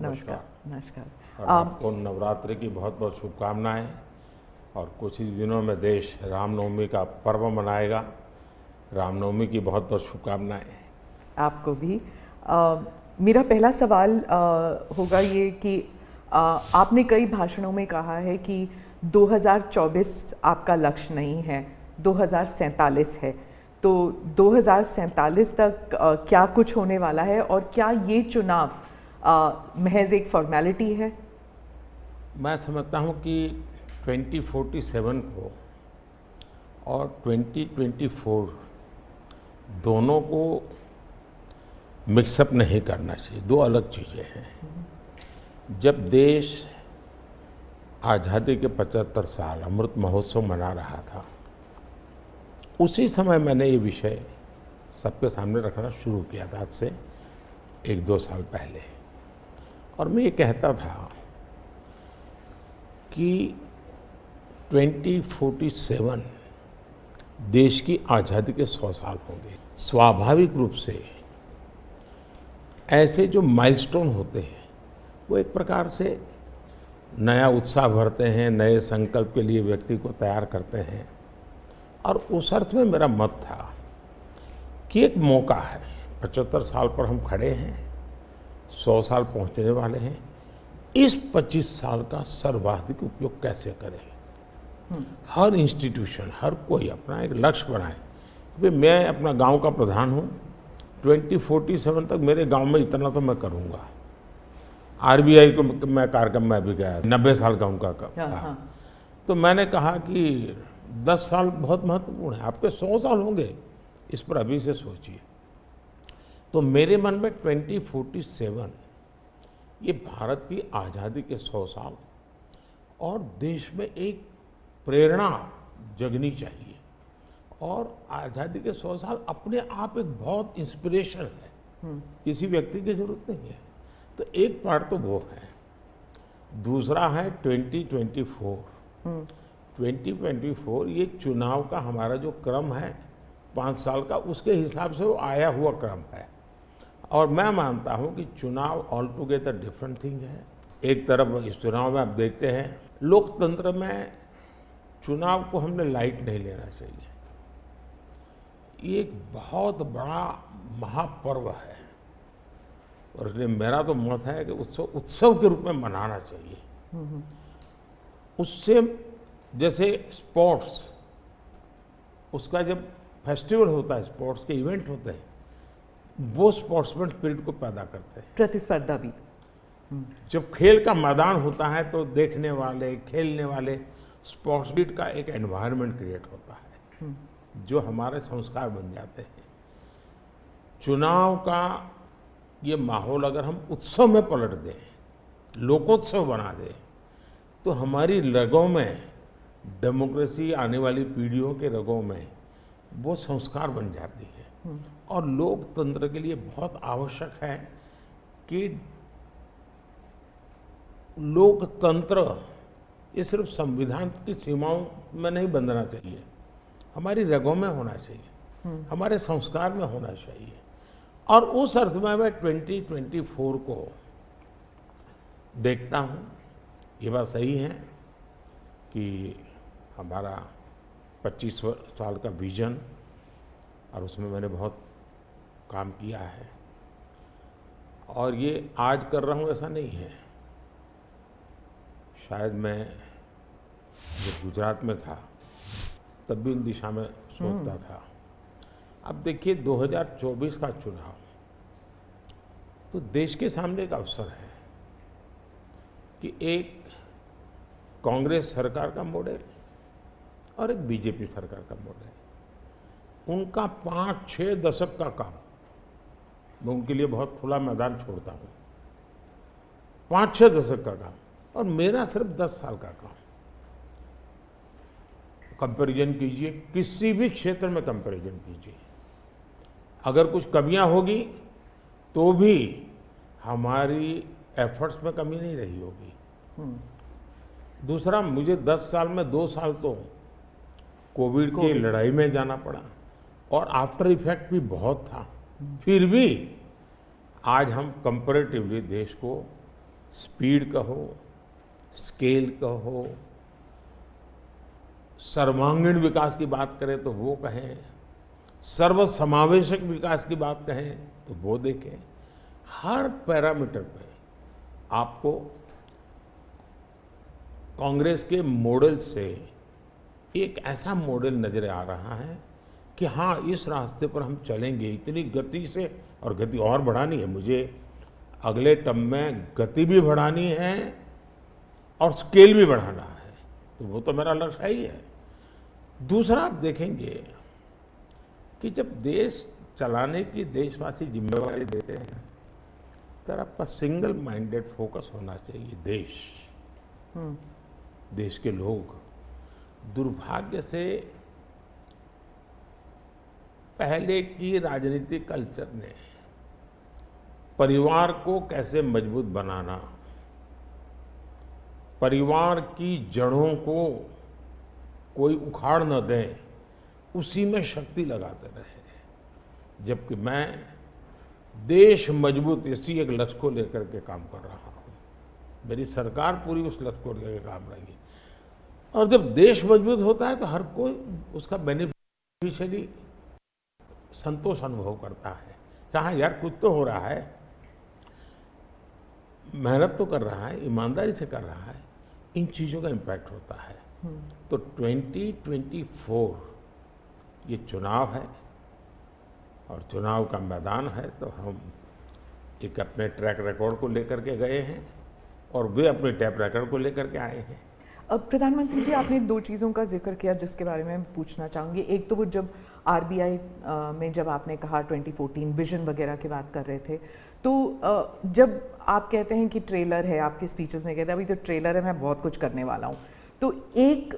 नमस्कार। नमस्कार। और आपको नवरात्रि की बहुत बहुत शुभकामनाएं। और कुछ ही दिनों में देश रामनवमी का पर्व मनाएगा। रामनवमी की बहुत बहुत शुभकामनाएं। आपको भी। मेरा पहला सवाल होगा ये कि आपने कई भाषणों में कहा है कि 2024 आपका लक्ष्य नहीं है, 2047 है। तो 2047 तक क्या कुछ होने वाला है और क्या ये चुनाव महज एक फॉर्मेलिटी है? मैं समझता हूं कि 2047 को और 2024 दोनों को मिक्सअप नहीं करना चाहिए। दो अलग चीज़ें हैं। जब देश आज़ादी के 75 साल अमृत महोत्सव मना रहा था, उसी समय मैंने ये विषय सबके सामने रखना शुरू किया था, आज से 1-2 साल पहले। और मैं ये कहता था कि 2047 देश की आज़ादी के 100 साल होंगे। स्वाभाविक रूप से ऐसे जो माइलस्टोन होते हैं वो एक प्रकार से नया उत्साह भरते हैं, नए संकल्प के लिए व्यक्ति को तैयार करते हैं। और उस अर्थ में मेरा मत था कि एक मौका है, 75 साल पर हम खड़े हैं, 100 साल पहुंचने वाले हैं। इस 25 साल का सर्वाधिक उपयोग कैसे करें? हर इंस्टीट्यूशन, हर कोई अपना एक लक्ष्य बनाए कि मैं अपना गांव का प्रधान हूं, 2047 तक मेरे गांव में इतना तो मैं करूंगा। आरबीआई को मैं कार्यक्रम में भी गया, 90 साल का उनका था। तो मैंने कहा कि 10 साल बहुत महत्वपूर्ण है, आपके 100 साल होंगे, इस पर अभी से सोचिए। तो मेरे मन में 2047 ये भारत की आज़ादी के 100 साल और देश में एक प्रेरणा जगनी चाहिए। और आज़ादी के 100 साल अपने आप एक बहुत इंस्पिरेशन है, किसी व्यक्ति की जरूरत नहीं है। तो एक पार्ट तो वो है। दूसरा है 2024। 2024 ये चुनाव का हमारा जो क्रम है 5 साल का, उसके हिसाब से वो आया हुआ क्रम है। और मैं मानता हूं कि चुनाव ऑल टुगेदर डिफरेंट थिंग है। एक तरफ इस चुनाव में आप देखते हैं, लोकतंत्र में चुनाव को हमने लाइट नहीं लेना चाहिए। ये एक बहुत बड़ा महापर्व है और इसलिए मेरा तो मत है कि उत्सव के रूप में मनाना चाहिए। उससे जैसे स्पोर्ट्स, उसका जब फेस्टिवल होता है, स्पोर्ट्स के इवेंट होते हैं, वो स्पोर्ट्समैन स्पिरिट को पैदा करते हैं। प्रतिस्पर्धा भी। जब खेल का मैदान होता है तो देखने वाले, खेलने वाले, स्पोर्ट्स स्पिरिट का एक एनवायरनमेंट क्रिएट होता है जो हमारे संस्कार बन जाते हैं। चुनाव का ये माहौल अगर हम उत्सव में पलट दें, लोकोत्सव बना दें, तो हमारी रगों में, डेमोक्रेसी आने वाली पीढ़ियों के रगों में वो संस्कार बन जाती है। और लोकतंत्र के लिए बहुत आवश्यक है कि लोकतंत्र ये सिर्फ संविधान की सीमाओं में नहीं बंधना चाहिए, हमारी रगों में होना चाहिए, हमारे संस्कार में होना चाहिए। और उस अर्थ में मैं 2024 को देखता हूँ। ये बात सही है कि हमारा 25 साल का विजन, और उसमें मैंने बहुत काम किया है। और ये आज कर रहा हूँ ऐसा नहीं है। शायद मैं जब गुजरात में था तब भी इन दिशा में सोचता था। अब देखिए 2024 का चुनाव तो देश के सामने एक अवसर है कि एक कांग्रेस सरकार का मॉडल और एक बीजेपी सरकार का मॉडल, उनका 5-6 दशक का काम, मैं उनके लिए बहुत खुला मैदान छोड़ता हूँ। 5-6 दशक का काम और मेरा सिर्फ 10 साल का काम। कंपैरिजन कीजिए, किसी भी क्षेत्र में कंपैरिजन कीजिए, अगर कुछ कमियां होगी तो भी हमारी एफर्ट्स में कमी नहीं रही होगी। दूसरा, मुझे 10 साल में 2 साल तो कोविड की लड़ाई में जाना पड़ा और आफ्टर इफेक्ट भी बहुत था। फिर भी आज हम कंपैरेटिवली देश को स्पीड कहो, स्केल कहो, सर्वांगीण विकास की बात करें तो वो कहें, सर्वसमावेशक विकास की बात कहें तो वो देखें। हर पैरामीटर पे आपको कांग्रेस के मॉडल से एक ऐसा मॉडल नजर आ रहा है कि हाँ, इस रास्ते पर हम चलेंगे इतनी गति से, और गति और बढ़ानी है मुझे। अगले टर्म में गति भी बढ़ानी है और स्केल भी बढ़ाना है, तो वो तो मेरा लक्ष्य ही है। दूसरा, आप देखेंगे कि जब देश चलाने की देशवासी जिम्मेवारी देते हैं तो आपका सिंगल माइंडेड फोकस होना चाहिए। देश के लोग दुर्भाग्य से पहले की राजनीतिक कल्चर ने परिवार को कैसे मजबूत बनाना, परिवार की जड़ों को कोई उखाड़ न दे, उसी में शक्ति लगाते रहे। जबकि मैं देश मजबूत इसी एक लक्ष्य को लेकर के काम कर रहा हूँ। मेरी सरकार पूरी उस लक्ष्य को लेकर काम रहेगी। और जब देश मजबूत होता है तो हर कोई उसका बेनिफिशियरी संतोष अनुभव करता है। हाँ यार, कुछ तो हो रहा है, मेहनत तो कर रहा है, ईमानदारी से कर रहा है, इन चीज़ों का इम्पैक्ट होता है। तो 2024 ये चुनाव है और चुनाव का मैदान है, तो हम एक अपने ट्रैक रिकॉर्ड को लेकर के गए हैं और वे अपने ट्रैक रिकॉर्ड को लेकर के आए हैं। अब प्रधानमंत्री जी, आपने दो चीज़ों का जिक्र किया जिसके बारे में पूछना चाहूँगी। एक तो वो जब आरबीआई में जब आपने कहा 2014 विजन वगैरह की बात कर रहे थे, तो जब आप कहते हैं कि ट्रेलर है, आपके स्पीचेस में कहते हैं अभी तो ट्रेलर है, मैं बहुत कुछ करने वाला हूँ, तो एक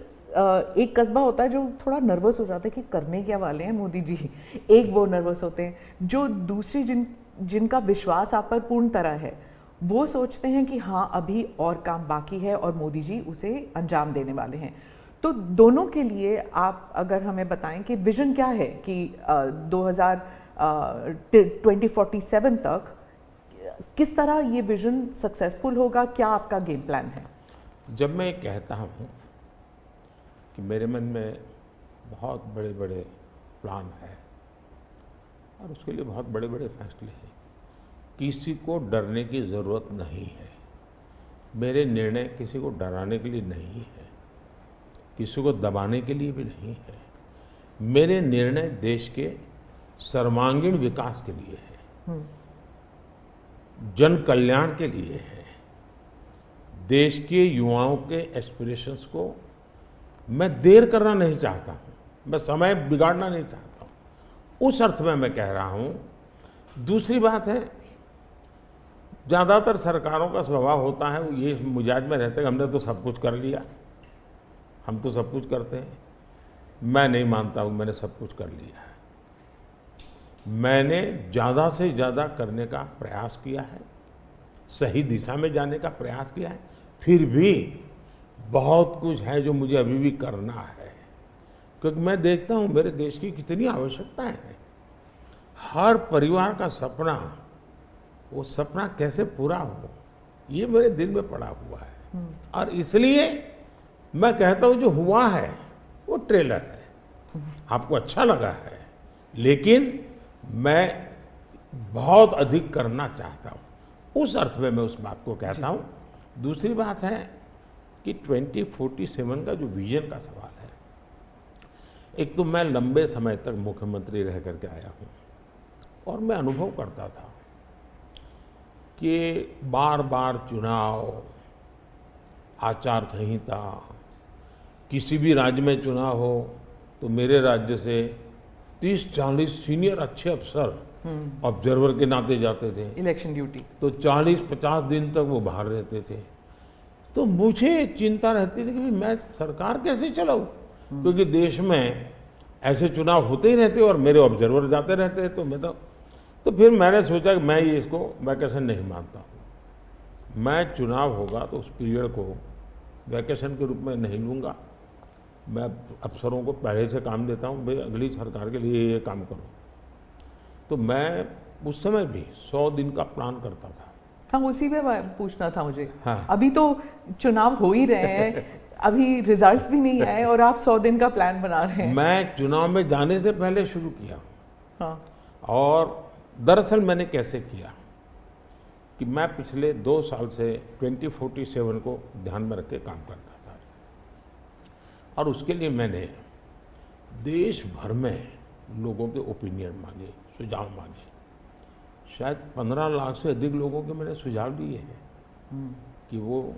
कस्बा होता है जो थोड़ा नर्वस हो जाता है कि करने क्या वाले हैं मोदी जी। एक वो नर्वस होते हैं जो दूसरी जिनका विश्वास आप पर पूर्ण तरह है, वो सोचते हैं कि हाँ अभी और काम बाकी है और मोदी जी उसे अंजाम देने वाले हैं। तो दोनों के लिए आप अगर हमें बताएं कि विजन क्या है कि 2047 तक किस तरह ये विजन सक्सेसफुल होगा, क्या आपका गेम प्लान है? जब मैं कहता हूँ कि मेरे मन में बहुत बड़े बड़े प्लान है और उसके लिए बहुत बड़े बड़े फैसले हैं, किसी को डरने की ज़रूरत नहीं है। मेरे निर्णय किसी को डराने के लिए नहीं है, किसी को दबाने के लिए भी नहीं है। मेरे निर्णय देश के सर्वांगीण विकास के लिए है, जन कल्याण के लिए है। देश के युवाओं के एस्पिरेशंस को मैं देर करना नहीं चाहता हूँ, मैं समय बिगाड़ना नहीं चाहता हूँ, उस अर्थ में मैं कह रहा हूँ। दूसरी बात है, ज़्यादातर सरकारों का स्वभाव होता है वो ये मिजाज में रहते हैं हमने तो सब कुछ कर लिया, हम तो सब कुछ करते हैं। मैं नहीं मानता हूँ मैंने सब कुछ कर लिया है। मैंने ज़्यादा से ज़्यादा करने का प्रयास किया है, सही दिशा में जाने का प्रयास किया है, फिर भी बहुत कुछ है जो मुझे अभी भी करना है, क्योंकि मैं देखता हूँ मेरे देश की कितनी आवश्यकताएं हैं। हर परिवार का सपना, वो सपना कैसे पूरा हो, ये मेरे दिल में पड़ा हुआ है। और इसलिए मैं कहता हूँ जो हुआ है वो ट्रेलर है, आपको अच्छा लगा है, लेकिन मैं बहुत अधिक करना चाहता हूँ, उस अर्थ में मैं उस बात को कहता हूँ। दूसरी बात है कि 2047 का जो विजन का सवाल है, एक तो मैं लंबे समय तक मुख्यमंत्री रह करके आया हूँ और मैं अनुभव करता था कि बार बार चुनाव, आचार संहिता, किसी भी राज्य में चुनाव हो तो मेरे राज्य से 30-40 सीनियर अच्छे अफसर ऑब्जर्वर के नाते जाते थे इलेक्शन ड्यूटी, तो 40-50 दिन तक वो बाहर रहते थे। तो मुझे चिंता रहती थी कि मैं सरकार कैसे चलाऊं, क्योंकि देश में ऐसे चुनाव होते ही रहते और मेरे ऑब्जर्वर जाते रहते, तो मैं तो फिर मैंने सोचा कि मैं ये इसको वैकेशन नहीं मानता हूँ। मैं चुनाव होगा तो उस पीरियड को वैकेशन के रूप में नहीं लूँगा। मैं अफसरों को पहले से काम देता हूँ, भाई अगली सरकार के लिए ये काम करो। तो मैं उस समय भी 100 दिन का प्लान करता था हाँ, उसी पे पूछना था मुझे। हाँ। अभी तो चुनाव हो ही रहे हैं, अभी रिजल्ट्स भी नहीं आए और आप 100 दिन का प्लान बना रहे हैं। मैं चुनाव में जाने से पहले शुरू किया। हाँ। और दरअसल मैंने कैसे किया कि मैं पिछले 2 साल से 2047 को ध्यान में रख के काम करता था, और उसके लिए मैंने देश भर में लोगों के ओपिनियन मांगे, सुझाव मांगे। शायद 15 लाख से अधिक लोगों के मैंने सुझाव दिए हैं कि वो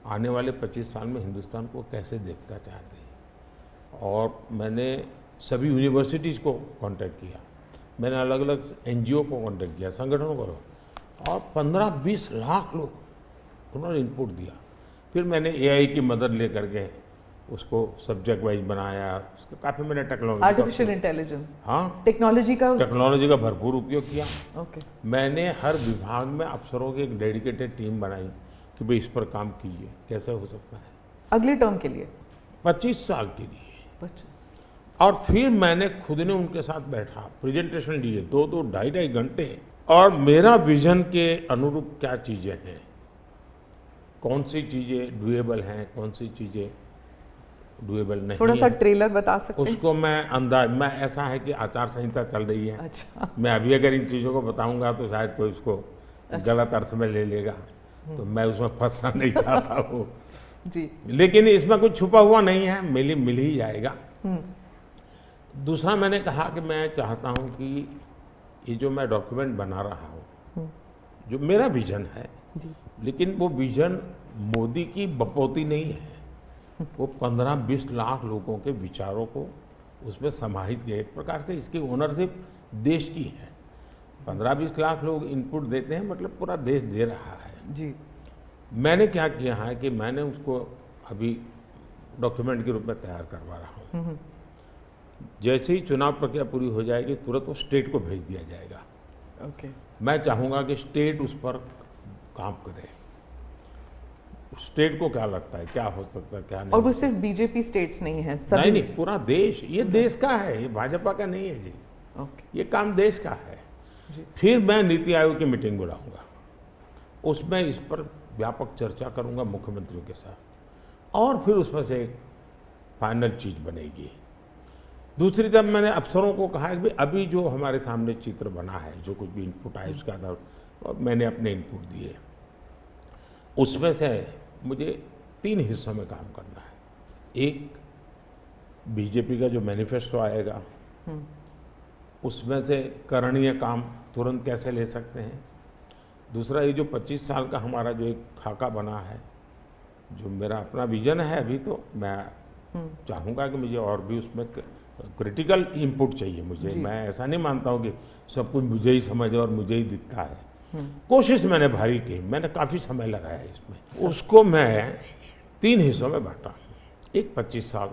आने वाले 25 साल में हिंदुस्तान को कैसे देखना चाहते हैं। और मैंने सभी यूनिवर्सिटीज़ को कांटेक्ट किया, मैंने अलग अलग एनजीओ को कांटेक्ट किया, संगठनों को, और 15-20 लाख लोग उन्होंने इनपुट दिया। फिर मैंने एआई की मदद लेकर के उसको सब्जेक्ट वाइज बनाया, उसका काफ़ी मैंने आर्टिफिशियल इंटेलिजेंस, हाँ, टेक्नोलॉजी का भरपूर उपयोग किया। ओके। मैंने हर विभाग में अफसरों की एक डेडिकेटेड टीम बनाई कि भाई इस पर काम कीजिए, कैसे हो सकता है अगले टर्म के लिए 25 साल के लिए। 25। और फिर मैंने खुद ने उनके साथ बैठा, प्रेजेंटेशन दिए 2-2, 2.5 घंटे, और मेरा विजन के अनुरूप क्या चीज़ें हैं, कौन सी चीज़ें डुएबल हैं, कौन सी चीज़ें डुएबल नहीं। थोड़ा सा ट्रेलर बता सकते हैं? उसको मैं ऐसा है कि आचार संहिता चल रही है। अच्छा। मैं अभी अगर इन चीज़ों को बताऊंगा तो शायद कोई उसको गलत अर्थ में ले लेगा, तो मैं उसमें फंसना नहीं चाहता हूँ जी। लेकिन इसमें कुछ छुपा हुआ नहीं है, मिल ही जाएगा। दूसरा मैंने कहा कि मैं चाहता हूँ कि ये जो मैं डॉक्यूमेंट बना रहा हूँ, जो मेरा विजन है, लेकिन वो विजन मोदी की बपौती नहीं है, वो 15-20 लाख लोगों के विचारों को उसमें समाहित किया। एक प्रकार से इसकी ओनरशिप देश की है। 15-20 लाख लोग इनपुट देते हैं, मतलब पूरा देश दे रहा है जी। मैंने क्या किया है कि मैंने उसको अभी डॉक्यूमेंट के रूप में तैयार करवा रहा हूँ। जैसे ही चुनाव प्रक्रिया पूरी हो जाएगी तुरंत वो स्टेट को भेज दिया जाएगा। ओके। मैं चाहूँगा कि स्टेट उस पर काम करे, स्टेट को क्या लगता है, क्या हो सकता है, क्या नहीं। और वो सिर्फ बीजेपी स्टेट्स नहीं है, सभी। नहीं, पूरा देश, ये देश का है, ये भाजपा का नहीं है जी। ओके। ये काम देश का है जी। फिर मैं नीति आयोग की मीटिंग बुलाऊंगा, उसमें इस पर व्यापक चर्चा करूंगा मुख्यमंत्रियों के साथ, और फिर उसमें से एक फाइनल चीज़ बनेगी। दूसरी तरफ मैंने अफसरों को कहा कि अभी जो हमारे सामने चित्र बना है, जो कुछ भी इनपुट आए उसके आधार पर मैंने अपने इनपुट दिए, उसमें से मुझे 3 हिस्सों में काम करना है। एक, बीजेपी का जो मैनिफेस्टो आएगा उसमें से करणीय काम तुरंत कैसे ले सकते हैं। दूसरा, ये जो 25 साल का हमारा जो एक खाका बना है, जो मेरा अपना विजन है, अभी तो मैं चाहूँगा कि मुझे और भी उसमें क्रिटिकल इनपुट चाहिए मुझे। मैं ऐसा नहीं मानता हूँ कि सब कुछ मुझे ही समझ और मुझे ही दिखता है। कोशिश मैंने भारी की, मैंने काफ़ी समय लगाया इसमें। उसको मैं 3 हिस्सों में बांटा। एक 25 साल,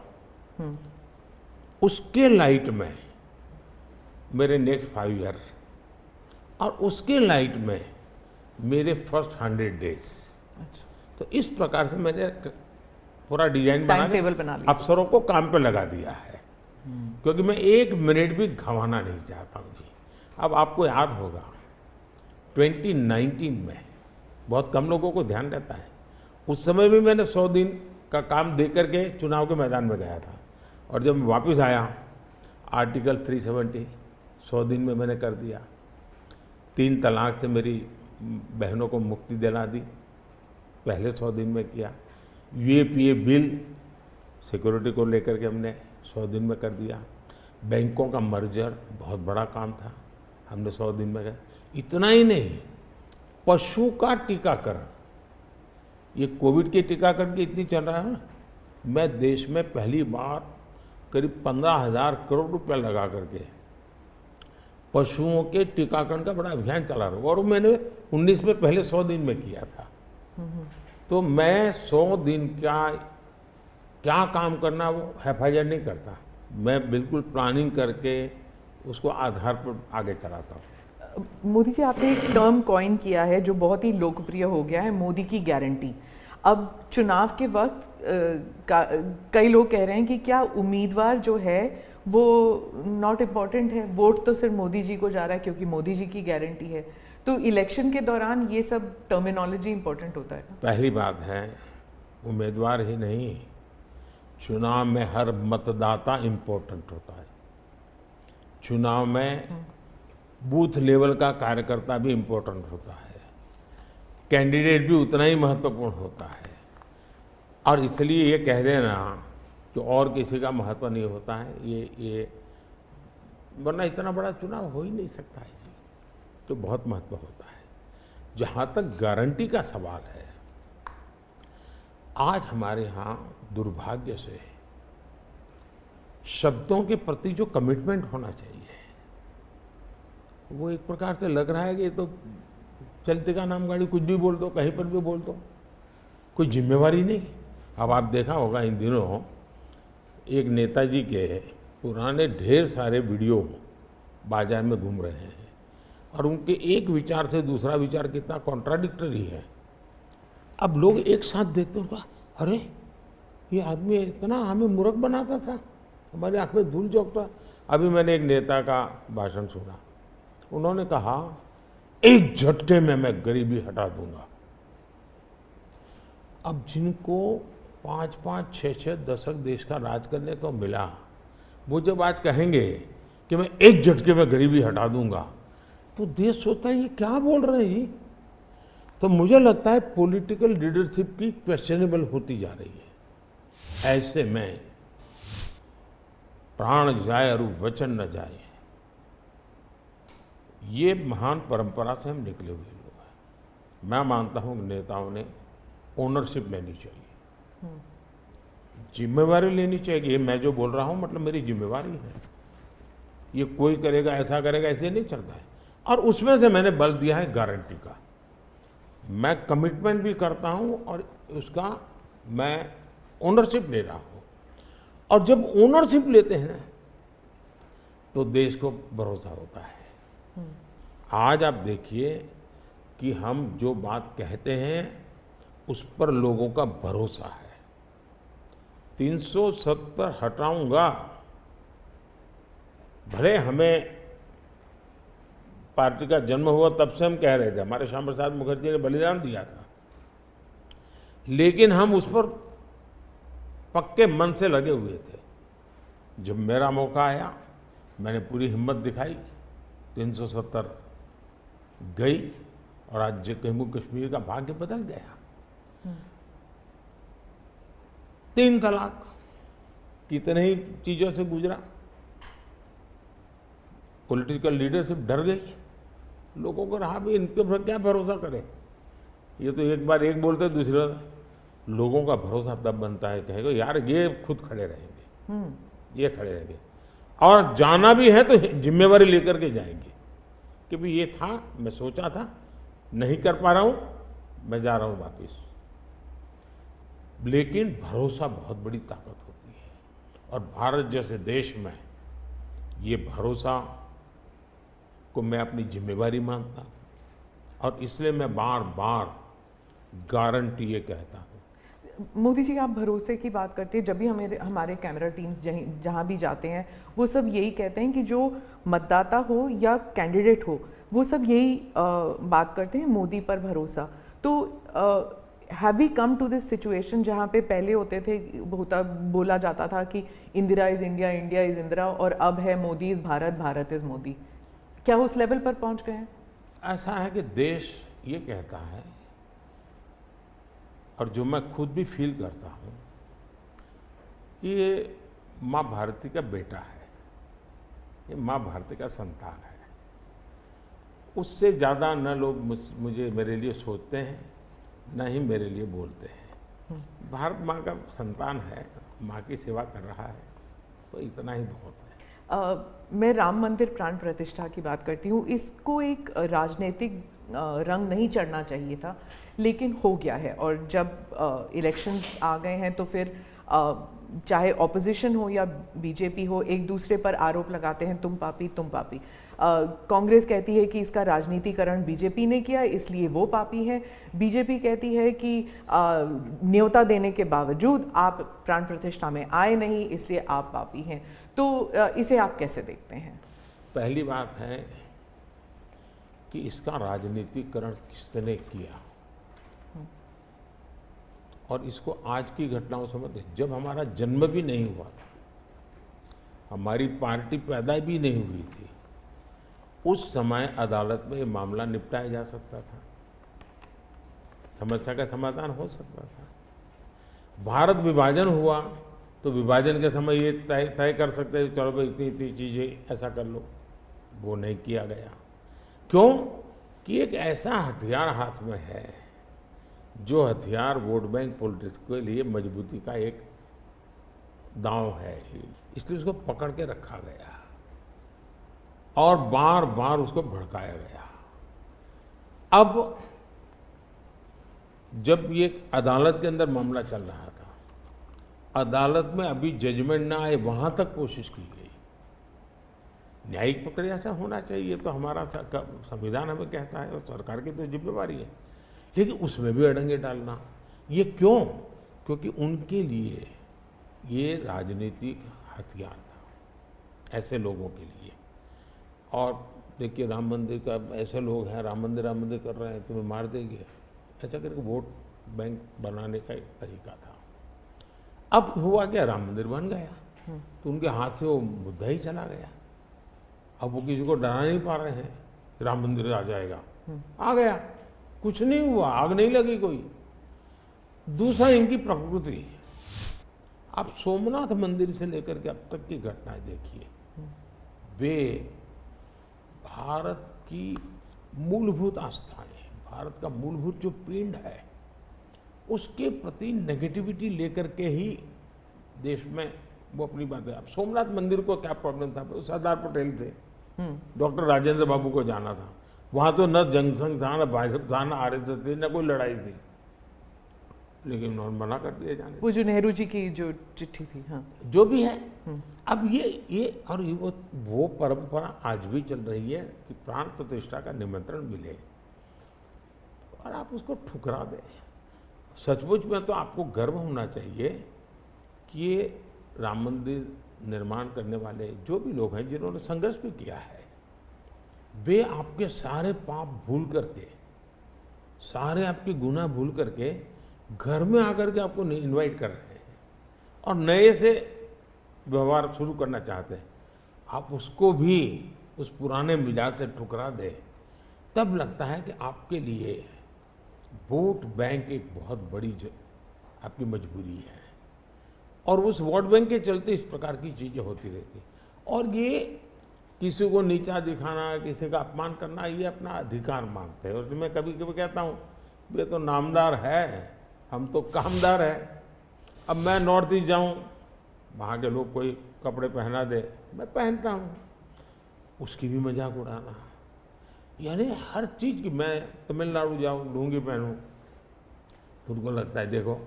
उसके लाइट में मेरे नेक्स्ट 5 ईयर, और उसके लाइट में मेरे फर्स्ट 100 डेज। तो इस प्रकार से मैंने पूरा डिजाइन बना के अफसरों को काम पे लगा दिया है, क्योंकि मैं 1 मिनट भी गंवाना नहीं चाहता हूँ जी। अब आपको याद होगा 2019 में बहुत कम लोगों को ध्यान रहता है, उस समय भी मैंने 100 दिन का काम दे करके चुनाव के मैदान में गया था, और जब मैं वापस आया आर्टिकल 370 100 दिन में मैंने कर दिया। 3 तलाक से मेरी बहनों को मुक्ति दिला दी, पहले 100 दिन में किया। यूएपीए बिल सिक्योरिटी को लेकर के हमने 100 दिन में कर दिया। बैंकों का मर्जर बहुत बड़ा काम था, हमने 100 दिन में किया। इतना ही नहीं, पशु का टीकाकरण, ये कोविड के टीकाकरण की इतनी चल रहा है ना, मैं देश में पहली बार करीब 15,000 करोड़ रुपया लगा करके पशुओं के टीकाकरण का बड़ा अभियान चला रहा हूँ, और मैंने 19 में पहले 100 दिन में किया था। तो मैं 100 दिन का क्या काम करना वो हैफाजत नहीं करता, मैं बिल्कुल प्लानिंग करके उसको आधार पर आगे चलाता हूँ। मोदी जी, आपने एक टर्म कॉइन किया है जो बहुत ही लोकप्रिय हो गया है, मोदी की गारंटी। अब चुनाव के वक्त कई लोग कह रहे हैं कि क्या उम्मीदवार जो है वो नॉट इम्पॉर्टेंट है, वोट तो सिर्फ मोदी जी को जा रहा है क्योंकि मोदी जी की गारंटी है। तो इलेक्शन के दौरान ये सब टर्मिनोलॉजी इंपॉर्टेंट होता है। पहली बात है, उम्मीदवार ही नहीं, चुनाव में हर मतदाता इम्पोर्टेंट होता है। चुनाव में बूथ लेवल का कार्यकर्ता भी इम्पोर्टेंट होता है, कैंडिडेट भी उतना ही महत्वपूर्ण होता है। और इसलिए ये कह देना कि और किसी का महत्व नहीं होता है, ये वरना इतना बड़ा चुनाव हो ही नहीं सकता है जी, तो बहुत महत्व होता है। जहाँ तक गारंटी का सवाल है, आज हमारे यहाँ दुर्भाग्य से शब्दों के प्रति जो कमिटमेंट होना चाहिए, वो एक प्रकार से लग रहा है कि ये तो चलते का नाम गाड़ी, कुछ भी बोल दो, कहीं पर भी बोल दो, कोई जिम्मेवारी नहीं। अब आप देखा होगा इन दिनों एक नेताजी के पुराने ढेर सारे वीडियो बाजार में घूम रहे हैं और उनके एक विचार से दूसरा विचार कितना कॉन्ट्राडिक्टरी है। अब लोग एक साथ देखते हैं, अरे ये आदमी इतना हमें मूर्ख बनाता था, हमारी आंख में धूल झोंकता। अभी मैंने एक नेता का भाषण सुना, उन्होंने कहा एक झटके में मैं गरीबी हटा दूंगा। अब जिनको 5-5, 6-6 दशक देश का राज करने को मिला, वो जब आज कहेंगे कि मैं एक झटके में गरीबी हटा दूंगा, तो देश सोचता है ये क्या बोल रहे हैं जी। तो मुझे लगता है पॉलिटिकल लीडरशिप की क्वेश्चनेबल होती जा रही है। ऐसे में प्राण जाए और वचन न जाए, ये महान परंपरा से हम निकले हुए लोग हैं। मैं मानता हूं कि नेताओं ने ओनरशिप लेनी चाहिए, जिम्मेवारी लेनी चाहिए। ये मैं जो बोल रहा हूं मतलब मेरी जिम्मेवारी है, ये कोई करेगा ऐसा करेगा ऐसे नहीं चलता है। और उसमें से मैंने बल दिया है गारंटी का। मैं कमिटमेंट भी करता हूं और उसका मैं ओनरशिप ले रहा हूं। और जब ओनरशिप लेते हैं ना, तो देश को भरोसा होता है। आज आप देखिए कि हम जो बात कहते हैं उस पर लोगों का भरोसा है। 370 हटाऊंगा, भले हमें पार्टी का जन्म हुआ तब से हम कह रहे थे, हमारे श्यामा प्रसाद मुखर्जी ने बलिदान दिया था, लेकिन हम उस पर पक्के मन से लगे हुए थे। जब मेरा मौका आया, मैंने पूरी हिम्मत दिखाई, 370 गई और आज जम्मू कश्मीर का भाग्य बदल गया। 3 तलाक, कितने ही चीजों से गुजरा। पॉलिटिकल लीडरशिप डर गई, लोगों को रहा भी इनके पर क्या भरोसा करें। ये तो एक बार एक बोलते दूसरी बार, लोगों का भरोसा तब बनता है, कहेगा यार ये खुद खड़े रहेंगे, ये खड़े रहेंगे। और जाना भी है तो जिम्मेवारी लेकर के जाएंगे कि भाई ये था, मैं सोचा था, नहीं कर पा रहा हूं, मैं जा रहा हूं वापिस। लेकिन भरोसा बहुत बड़ी ताकत होती है और भारत जैसे देश में ये भरोसा को मैं अपनी जिम्मेवारी मानता हूं और इसलिए मैं बार बार गारंटी ये कहता हूं। मोदी जी, आप भरोसे की बात करते हैं, जब भी हमारे कैमरा टीम्स जहाँ भी जाते हैं, वो सब यही कहते हैं कि जो मतदाता हो या कैंडिडेट हो, वो सब यही बात करते हैं, मोदी पर भरोसा। तो have we come to this situation जहाँ पे पहले होते थे, बोला जाता था कि Indira is India, India is Indira, और अब है मोदी इज भारत, भारत इज मोदी। क्या उस लेवल पर पहुँच गए हैं? ऐसा है कि देश ये कहता है, और जो मैं खुद भी फील करता हूँ, कि ये माँ भारती का बेटा है, ये माँ भारती का संतान है। उससे ज़्यादा न लोग मुझे मेरे लिए सोचते हैं, न ही मेरे लिए बोलते हैं। भारत माँ का संतान है, माँ की सेवा कर रहा है, तो इतना ही बहुत है। मैं राम मंदिर प्राण प्रतिष्ठा की बात करती हूँ। इसको एक राजनीतिक रंग नहीं चढ़ना चाहिए था, लेकिन हो गया है। और जब इलेक्शंस आ गए हैं तो फिर चाहे ऑपोजिशन हो या बीजेपी हो, एक दूसरे पर आरोप लगाते हैं, तुम पापी तुम पापी। कांग्रेस कहती है कि इसका राजनीतिकरण बीजेपी ने किया, इसलिए वो पापी है। बीजेपी कहती है कि न्योता देने के बावजूद आप प्राण प्रतिष्ठा में आए नहीं, इसलिए आप पापी हैं। तो इसे आप कैसे देखते हैं? पहली बात है कि इसका राजनीतिकरण किसने किया। और इसको आज की घटनाओं से मत, जब हमारा जन्म भी नहीं हुआ था, हमारी पार्टी पैदा भी नहीं हुई थी, उस समय अदालत में ये मामला निपटाया जा सकता था, समस्या का समाधान हो सकता था। भारत विभाजन हुआ तो विभाजन के समय ये तय कर सकते हैं चलो भाई इतनी इतनी चीज़ें ऐसा कर लो, वो नहीं किया गया। क्यों कि एक ऐसा हथियार हाथ में है जो हथियार वोट बैंक पॉलिटिक्स के लिए मजबूती का एक दांव है, इसलिए उसको पकड़ के रखा गया और बार बार उसको भड़काया गया। अब जब ये अदालत के अंदर मामला चल रहा था, अदालत में अभी जजमेंट ना आए वहां तक कोशिश की गई। न्यायिक प्रक्रिया से होना चाहिए तो हमारा संविधान हमें कहता है और सरकार की तो जिम्मेवारी है, लेकिन उसमें भी अड़ंगे डालना, ये क्यों? क्योंकि उनके लिए ये राजनीतिक हथियार था, ऐसे लोगों के लिए। और देखिए राम मंदिर का, ऐसे लोग हैं राम मंदिर कर रहे हैं, तुम्हें मार देंगे, ऐसा करके वोट बैंक बनाने का एक तरीका था। अब हुआ क्या, राम मंदिर बन गया तो उनके हाथ से वो मुद्दा ही चला गया। अब वो किसी को डरा नहीं पा रहे हैं, राम मंदिर आ जाएगा, आ गया, कुछ नहीं हुआ, आग नहीं लगी कोई। दूसरा इनकी प्रकृति, आप सोमनाथ मंदिर से लेकर के अब तक की घटनाएं देखिए, वे भारत की मूलभूत आस्थाएं, भारत का मूलभूत जो पिंड है उसके प्रति नेगेटिविटी लेकर के ही देश में वो अपनी बात है। अब सोमनाथ मंदिर को क्या प्रॉब्लम था, सरदार पटेल थे, डॉक्टर राजेंद्र बाबू को जाना था, वहां तो न जनसंघ था, न भाजपा था, न आरएसएस थी, न कोई लड़ाई थी, लेकिन उन्होंने मना कर दिया जाने। वो जो नेहरू जी की जो चिट्ठी थी, हाँ, जो भी है, अब ये और वो परंपरा आज भी चल रही है कि प्राण प्रतिष्ठा का निमंत्रण मिले और आप उसको ठुकरा दें। सचमुच में तो आपको गर्व होना चाहिए कि ये राम मंदिर निर्माण करने वाले जो भी लोग हैं जिन्होंने संघर्ष भी किया है, वे आपके सारे पाप भूल करके, सारे आपके गुनाह भूल करके घर में आकर के आपको इनवाइट कर रहे हैं और नए से व्यवहार शुरू करना चाहते हैं। आप उसको भी उस पुराने मिजाज से ठुकरा दें, तब लगता है कि आपके लिए वोट बैंक एक बहुत बड़ी आपकी मजबूरी है और उस वोट बैंक के चलते इस प्रकार की चीज़ें होती रहती। और ये किसी को नीचा दिखाना, किसी का अपमान करना, ये अपना अधिकार मानते हैं। और मैं कभी कभी कहता हूँ ये तो नामदार है, हम तो कामदार है। अब मैं नॉर्थ ईस्ट जाऊँ, वहाँ के लोग कोई कपड़े पहना दे, मैं पहनता हूँ, उसकी भी मजाक उड़ाना, यानी हर चीज़ की। मैं तमिलनाडु जाऊँ, लुंगी पहनूँ तो उनको लगता है देखो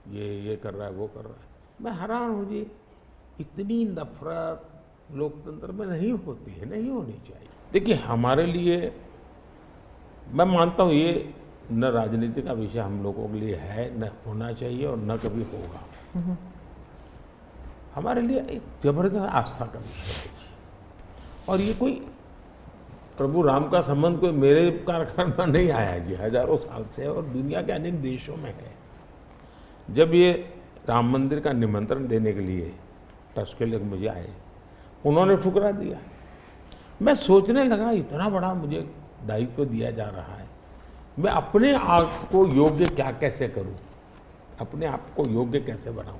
ये कर रहा है, वो कर रहा है। मैं हैरान हूँ जी, इतनी नफरत लोकतंत्र में नहीं होती है, नहीं होनी चाहिए। देखिए हमारे लिए, मैं मानता हूँ ये न राजनीति का विषय हम लोगों के लिए है, न होना चाहिए और न कभी होगा। हमारे लिए एक जबरदस्त आस्था का विषय है और ये कोई प्रभु राम का संबंध कोई मेरे कारखाने में नहीं आया जी, हजारों साल से और दुनिया के अनेक देशों में है। जब ये राम मंदिर का निमंत्रण देने के लिए ट्रस्ट के लोग मुझे आए, उन्होंने ठुकरा दिया। मैं सोचने लगा इतना बड़ा मुझे दायित्व दिया जा रहा है, मैं अपने आप को योग्य क्या कैसे करूं, अपने आप को योग्य कैसे बनाऊं।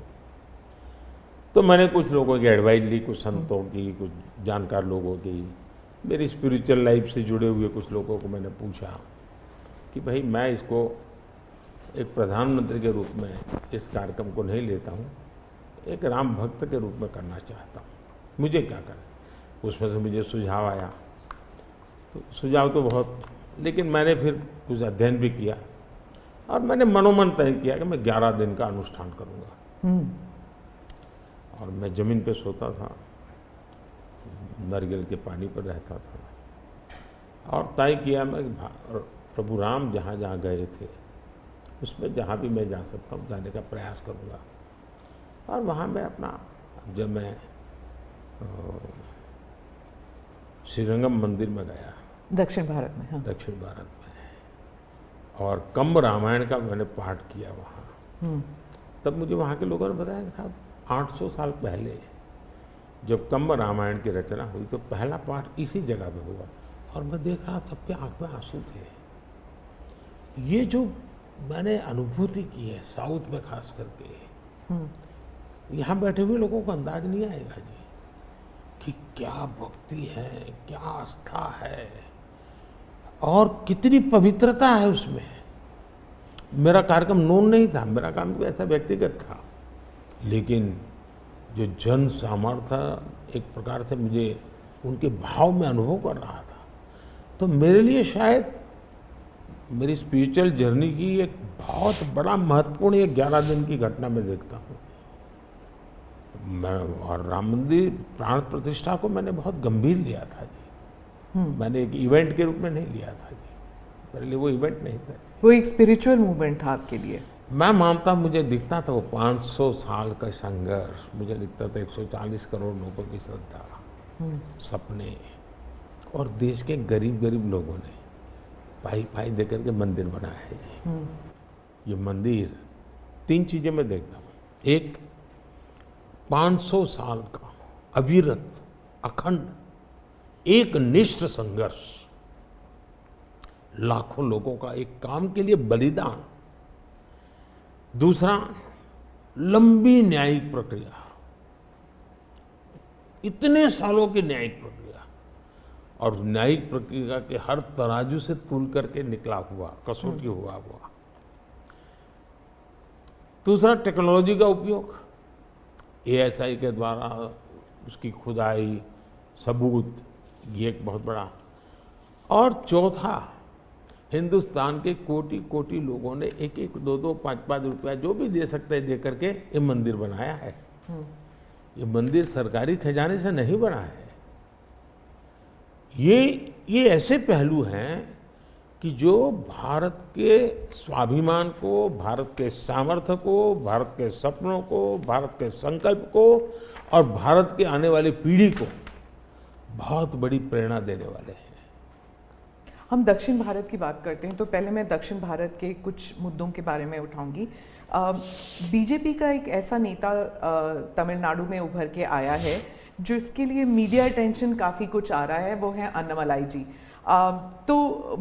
तो मैंने कुछ लोगों की एडवाइस ली, कुछ संतों की, कुछ जानकार लोगों की, मेरी स्पिरिचुअल लाइफ से जुड़े हुए कुछ लोगों को मैंने पूछा कि भाई मैं इसको एक प्रधानमंत्री के रूप में इस कार्यक्रम को नहीं लेता हूँ, एक राम भक्त के रूप में करना चाहता हूँ, मुझे क्या करें। उसमें से मुझे सुझाव आया, तो सुझाव तो बहुत, लेकिन मैंने फिर कुछ अध्ययन भी किया और मैंने मनोमन तय किया कि मैं 11 दिन का अनुष्ठान करूँगा। और मैं ज़मीन पे सोता था, नारियल के पानी पर रहता था और तय किया मैं प्रभु राम जहाँ जहाँ गए थे उसमें जहाँ भी मैं जा सकता हूँ जाने का प्रयास करूँगा। और वहाँ मैं अपना, जब मैं श्रीरंगम मंदिर में गया दक्षिण भारत में, हाँ। दक्षिण भारत में। और कम्ब रामायण का मैंने पाठ किया वहाँ। तब मुझे वहाँ के लोगों ने बताया कि साहब 800 साल पहले जब कम्ब रामायण की रचना हुई तो पहला पाठ इसी जगह पे हुआ था। और मैं देख रहा सबके आंख में आंसू थे। ये जो मैंने अनुभूति की है साउथ में खास करके, यहाँ बैठे हुए लोगों को अंदाज नहीं आएगा जी कि क्या भक्ति है, क्या आस्था है और कितनी पवित्रता है उसमें। मेरा कार्यक्रम नोन नहीं था, मेरा काम तो ऐसा व्यक्तिगत था, लेकिन जो जन सामर्थ्य एक प्रकार से मुझे उनके भाव में अनुभव कर रहा था, तो मेरे लिए शायद मेरी स्पिरिचुअल जर्नी की एक बहुत बड़ा महत्वपूर्ण एक 11 दिन की घटना मैं देखता हूँ। मैं और राम मंदिर प्राण प्रतिष्ठा को मैंने बहुत गंभीर लिया था जी। मैंने एक इवेंट के रूप में नहीं लिया था जी, मेरे लिए वो इवेंट नहीं था। वो एक स्पिरिचुअल मूवमेंट था आपके लिए? मैं मानता, मुझे दिखता था वो 500 साल का संघर्ष, मुझे दिखता था 140 करोड़ लोगों की श्रद्धा, सपने, और देश के गरीब गरीब लोगों ने पाई पाई दे करके मंदिर बनाया है जी। ये मंदिर 3 चीजें मैं देखता हूँ। एक, 500 साल का अविरत अखंड एक निष्ठ संघर्ष, लाखों लोगों का एक काम के लिए बलिदान। दूसरा, लंबी न्यायिक प्रक्रिया, इतने सालों की न्यायिक प्रक्रिया, और न्यायिक प्रक्रिया के हर तराजू से तूल करके निकला हुआ, कसौटी हुआ हुआ। दूसरा, टेक्नोलॉजी का उपयोग, एएसआई के द्वारा उसकी खुदाई, सबूत, ये एक बहुत बड़ा। और चौथा, हिंदुस्तान के कोटि कोटि लोगों ने 1-1, 2-2, 5-5 रुपया जो भी दे सकते हैं दे करके ये मंदिर बनाया है। ये मंदिर सरकारी खजाने से नहीं बना है। ये ऐसे पहलू हैं कि जो भारत के स्वाभिमान को, भारत के सामर्थ्य को, भारत के सपनों को, भारत के संकल्प को और भारत के आने वाली पीढ़ी को बहुत बड़ी प्रेरणा देने वाले हैं। हम दक्षिण भारत की बात करते हैं तो पहले मैं दक्षिण भारत के कुछ मुद्दों के बारे में उठाऊंगी। बीजेपी का एक ऐसा नेता तमिलनाडु में उभर के आया है जो इसके लिए मीडिया अटेंशन काफ़ी कुछ आ रहा है, वो है अन्नामलाई जी। तो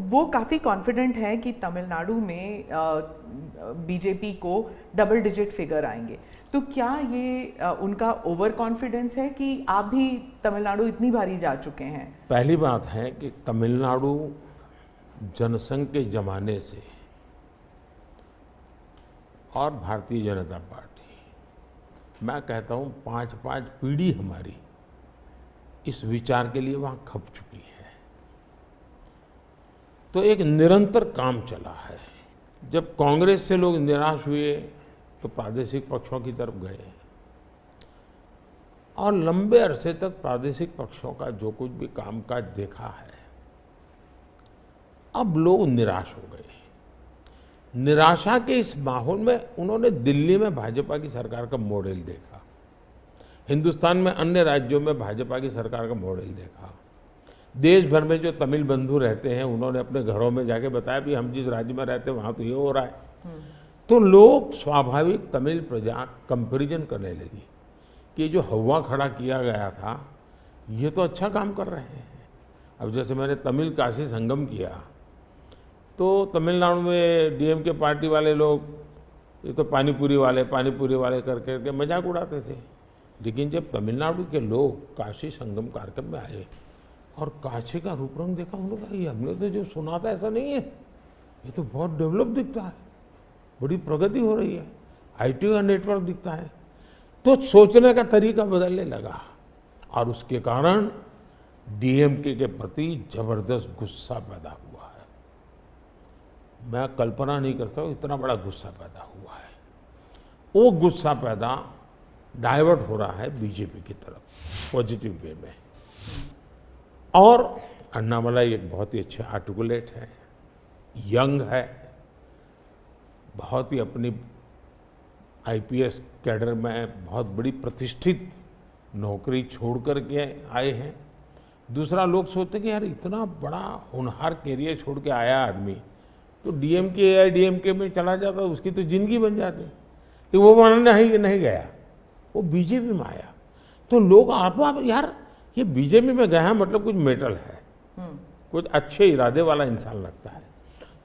वो काफ़ी कॉन्फिडेंट है कि तमिलनाडु में बीजेपी को डबल डिजिट फिगर आएंगे। तो क्या ये उनका ओवर कॉन्फिडेंस है कि आप भी तमिलनाडु इतनी बारी जा चुके हैं? पहली बात है कि तमिलनाडु जनसंघ के जमाने से और भारतीय जनता पार्टी, मैं कहता हूँ 5-5 पीढ़ी हमारी इस विचार के लिए वहाँ खप चुकी है। तो एक निरंतर काम चला है। जब कांग्रेस से लोग निराश हुए तो प्रादेशिक पक्षों की तरफ गए, और लंबे अरसे तक प्रादेशिक पक्षों का जो कुछ भी कामकाज देखा है, अब लोग निराश हो गए। निराशा के इस माहौल में उन्होंने दिल्ली में भाजपा की सरकार का मॉडल देखा, हिंदुस्तान में अन्य राज्यों में भाजपा की सरकार का मॉडल देखा, देश भर में जो तमिल बंधु रहते हैं उन्होंने अपने घरों में जाके बताया भी हम जिस राज्य में रहते हैं वहाँ तो ये हो रहा है। तो लोग स्वाभाविक तमिल प्रजा कंपैरिजन करने लगी कि जो हवा खड़ा किया गया था ये तो अच्छा काम कर रहे हैं। अब जैसे मैंने तमिल काशी संगम किया तो तमिलनाडु में डीएमके पार्टी वाले लोग ये तो पानीपुरी वाले करके मजाक उड़ाते थे, लेकिन जब तमिलनाडु के लोग काशी संगम कार्यक्रम में आए और काशी का रूप रंग देखा, उन्होंने कहा ये हमने तो जो सुना था ऐसा नहीं है, ये तो बहुत डेवलप दिखता है, बड़ी प्रगति हो रही है, आईटी का नेटवर्क दिखता है। तो सोचने का तरीका बदलने लगा और उसके कारण डीएमके के प्रति जबरदस्त गुस्सा पैदा हुआ है। मैं कल्पना नहीं करता हूँ इतना बड़ा गुस्सा पैदा हुआ है। वो गुस्सा पैदा डाइवर्ट हो रहा है बीजेपी की तरफ पॉजिटिव वे में। और अन्नामलाई एक बहुत ही अच्छे आर्टिकुलेट है, यंग है, बहुत ही अपनी आईपीएस कैडर में बहुत बड़ी प्रतिष्ठित नौकरी छोड़ कर के आए हैं, दूसरा, लोग सोचते कि यार इतना बड़ा होनहार कैरियर छोड़ के आया आदमी, तो डीएमके एआईडीएमके में चला जाता, उसकी तो जिंदगी बन जाती। कि वो मानने नहीं गया, वो बीजेपी में आया। तो लोग आप यार ये बीजेपी में गया मतलब कुछ मेटल है, कुछ अच्छे इरादे वाला इंसान लगता है,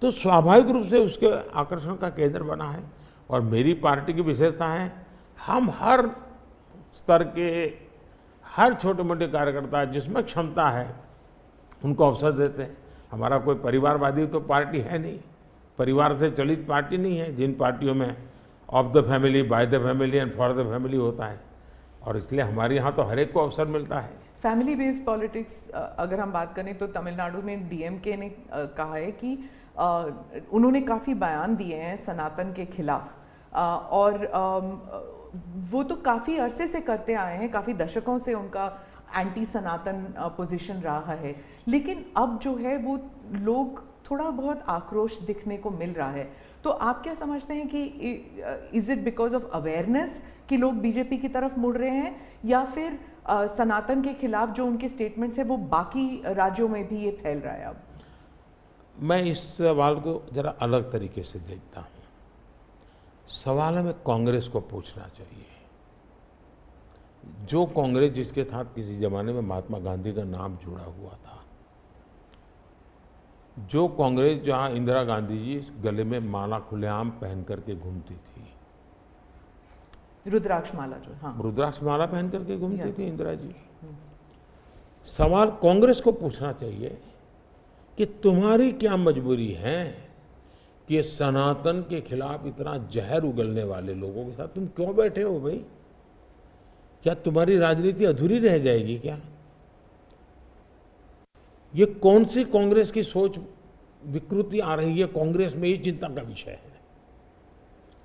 तो स्वाभाविक रूप से उसके आकर्षण का केंद्र बना है। और मेरी पार्टी की विशेषता है, हम हर स्तर के हर छोटे मोटे कार्यकर्ता जिसमें क्षमता है उनको अवसर देते हैं। हमारा कोई परिवारवादी तो पार्टी है नहीं, परिवार से चलित पार्टी नहीं है, जिन पार्टियों में of the family, by the family and for the family होता है। और इसलिए हमारे यहाँ तो हर एक को अवसर मिलता है। फैमिली बेस्ड पॉलिटिक्स अगर हम बात करें तो तमिलनाडु में डीएमके ने कहा है कि उन्होंने काफ़ी बयान दिए हैं सनातन के खिलाफ, और वो तो काफ़ी अरसे से करते आए हैं, काफ़ी दशकों से उनका एंटी सनातन पोजीशन रहा है। लेकिन अब जो है वो लोग थोड़ा बहुत आक्रोश दिखने को मिल रहा है। तो आप क्या समझते हैं कि is it because of awareness कि लोग बीजेपी की तरफ मुड़ रहे हैं, या फिर सनातन के खिलाफ जो उनके स्टेटमेंट्स है वो बाकी राज्यों में भी ये फैल रहा है? अब मैं इस सवाल को जरा अलग तरीके से देखता हूँ। सवाल हमें कांग्रेस को पूछना चाहिए। जो कांग्रेस जिसके साथ किसी जमाने में महात्मा गांधी का नाम जुड़ा हुआ था, जो कांग्रेस जहां इंदिरा गांधी जी गले में माला खुलेआम पहन करके घूमती थी, रुद्राक्ष माला, जो हाँ रुद्राक्ष माला पहन करके घूमती थी इंदिरा जी। सवाल कांग्रेस को पूछना चाहिए कि तुम्हारी क्या मजबूरी है कि सनातन के खिलाफ इतना जहर उगलने वाले लोगों के साथ तुम क्यों बैठे हो भाई? क्या तुम्हारी राजनीति अधूरी रह जाएगी क्या? ये कौन सी कांग्रेस की सोच विकृति आ रही है कांग्रेस में, ये चिंता का विषय है।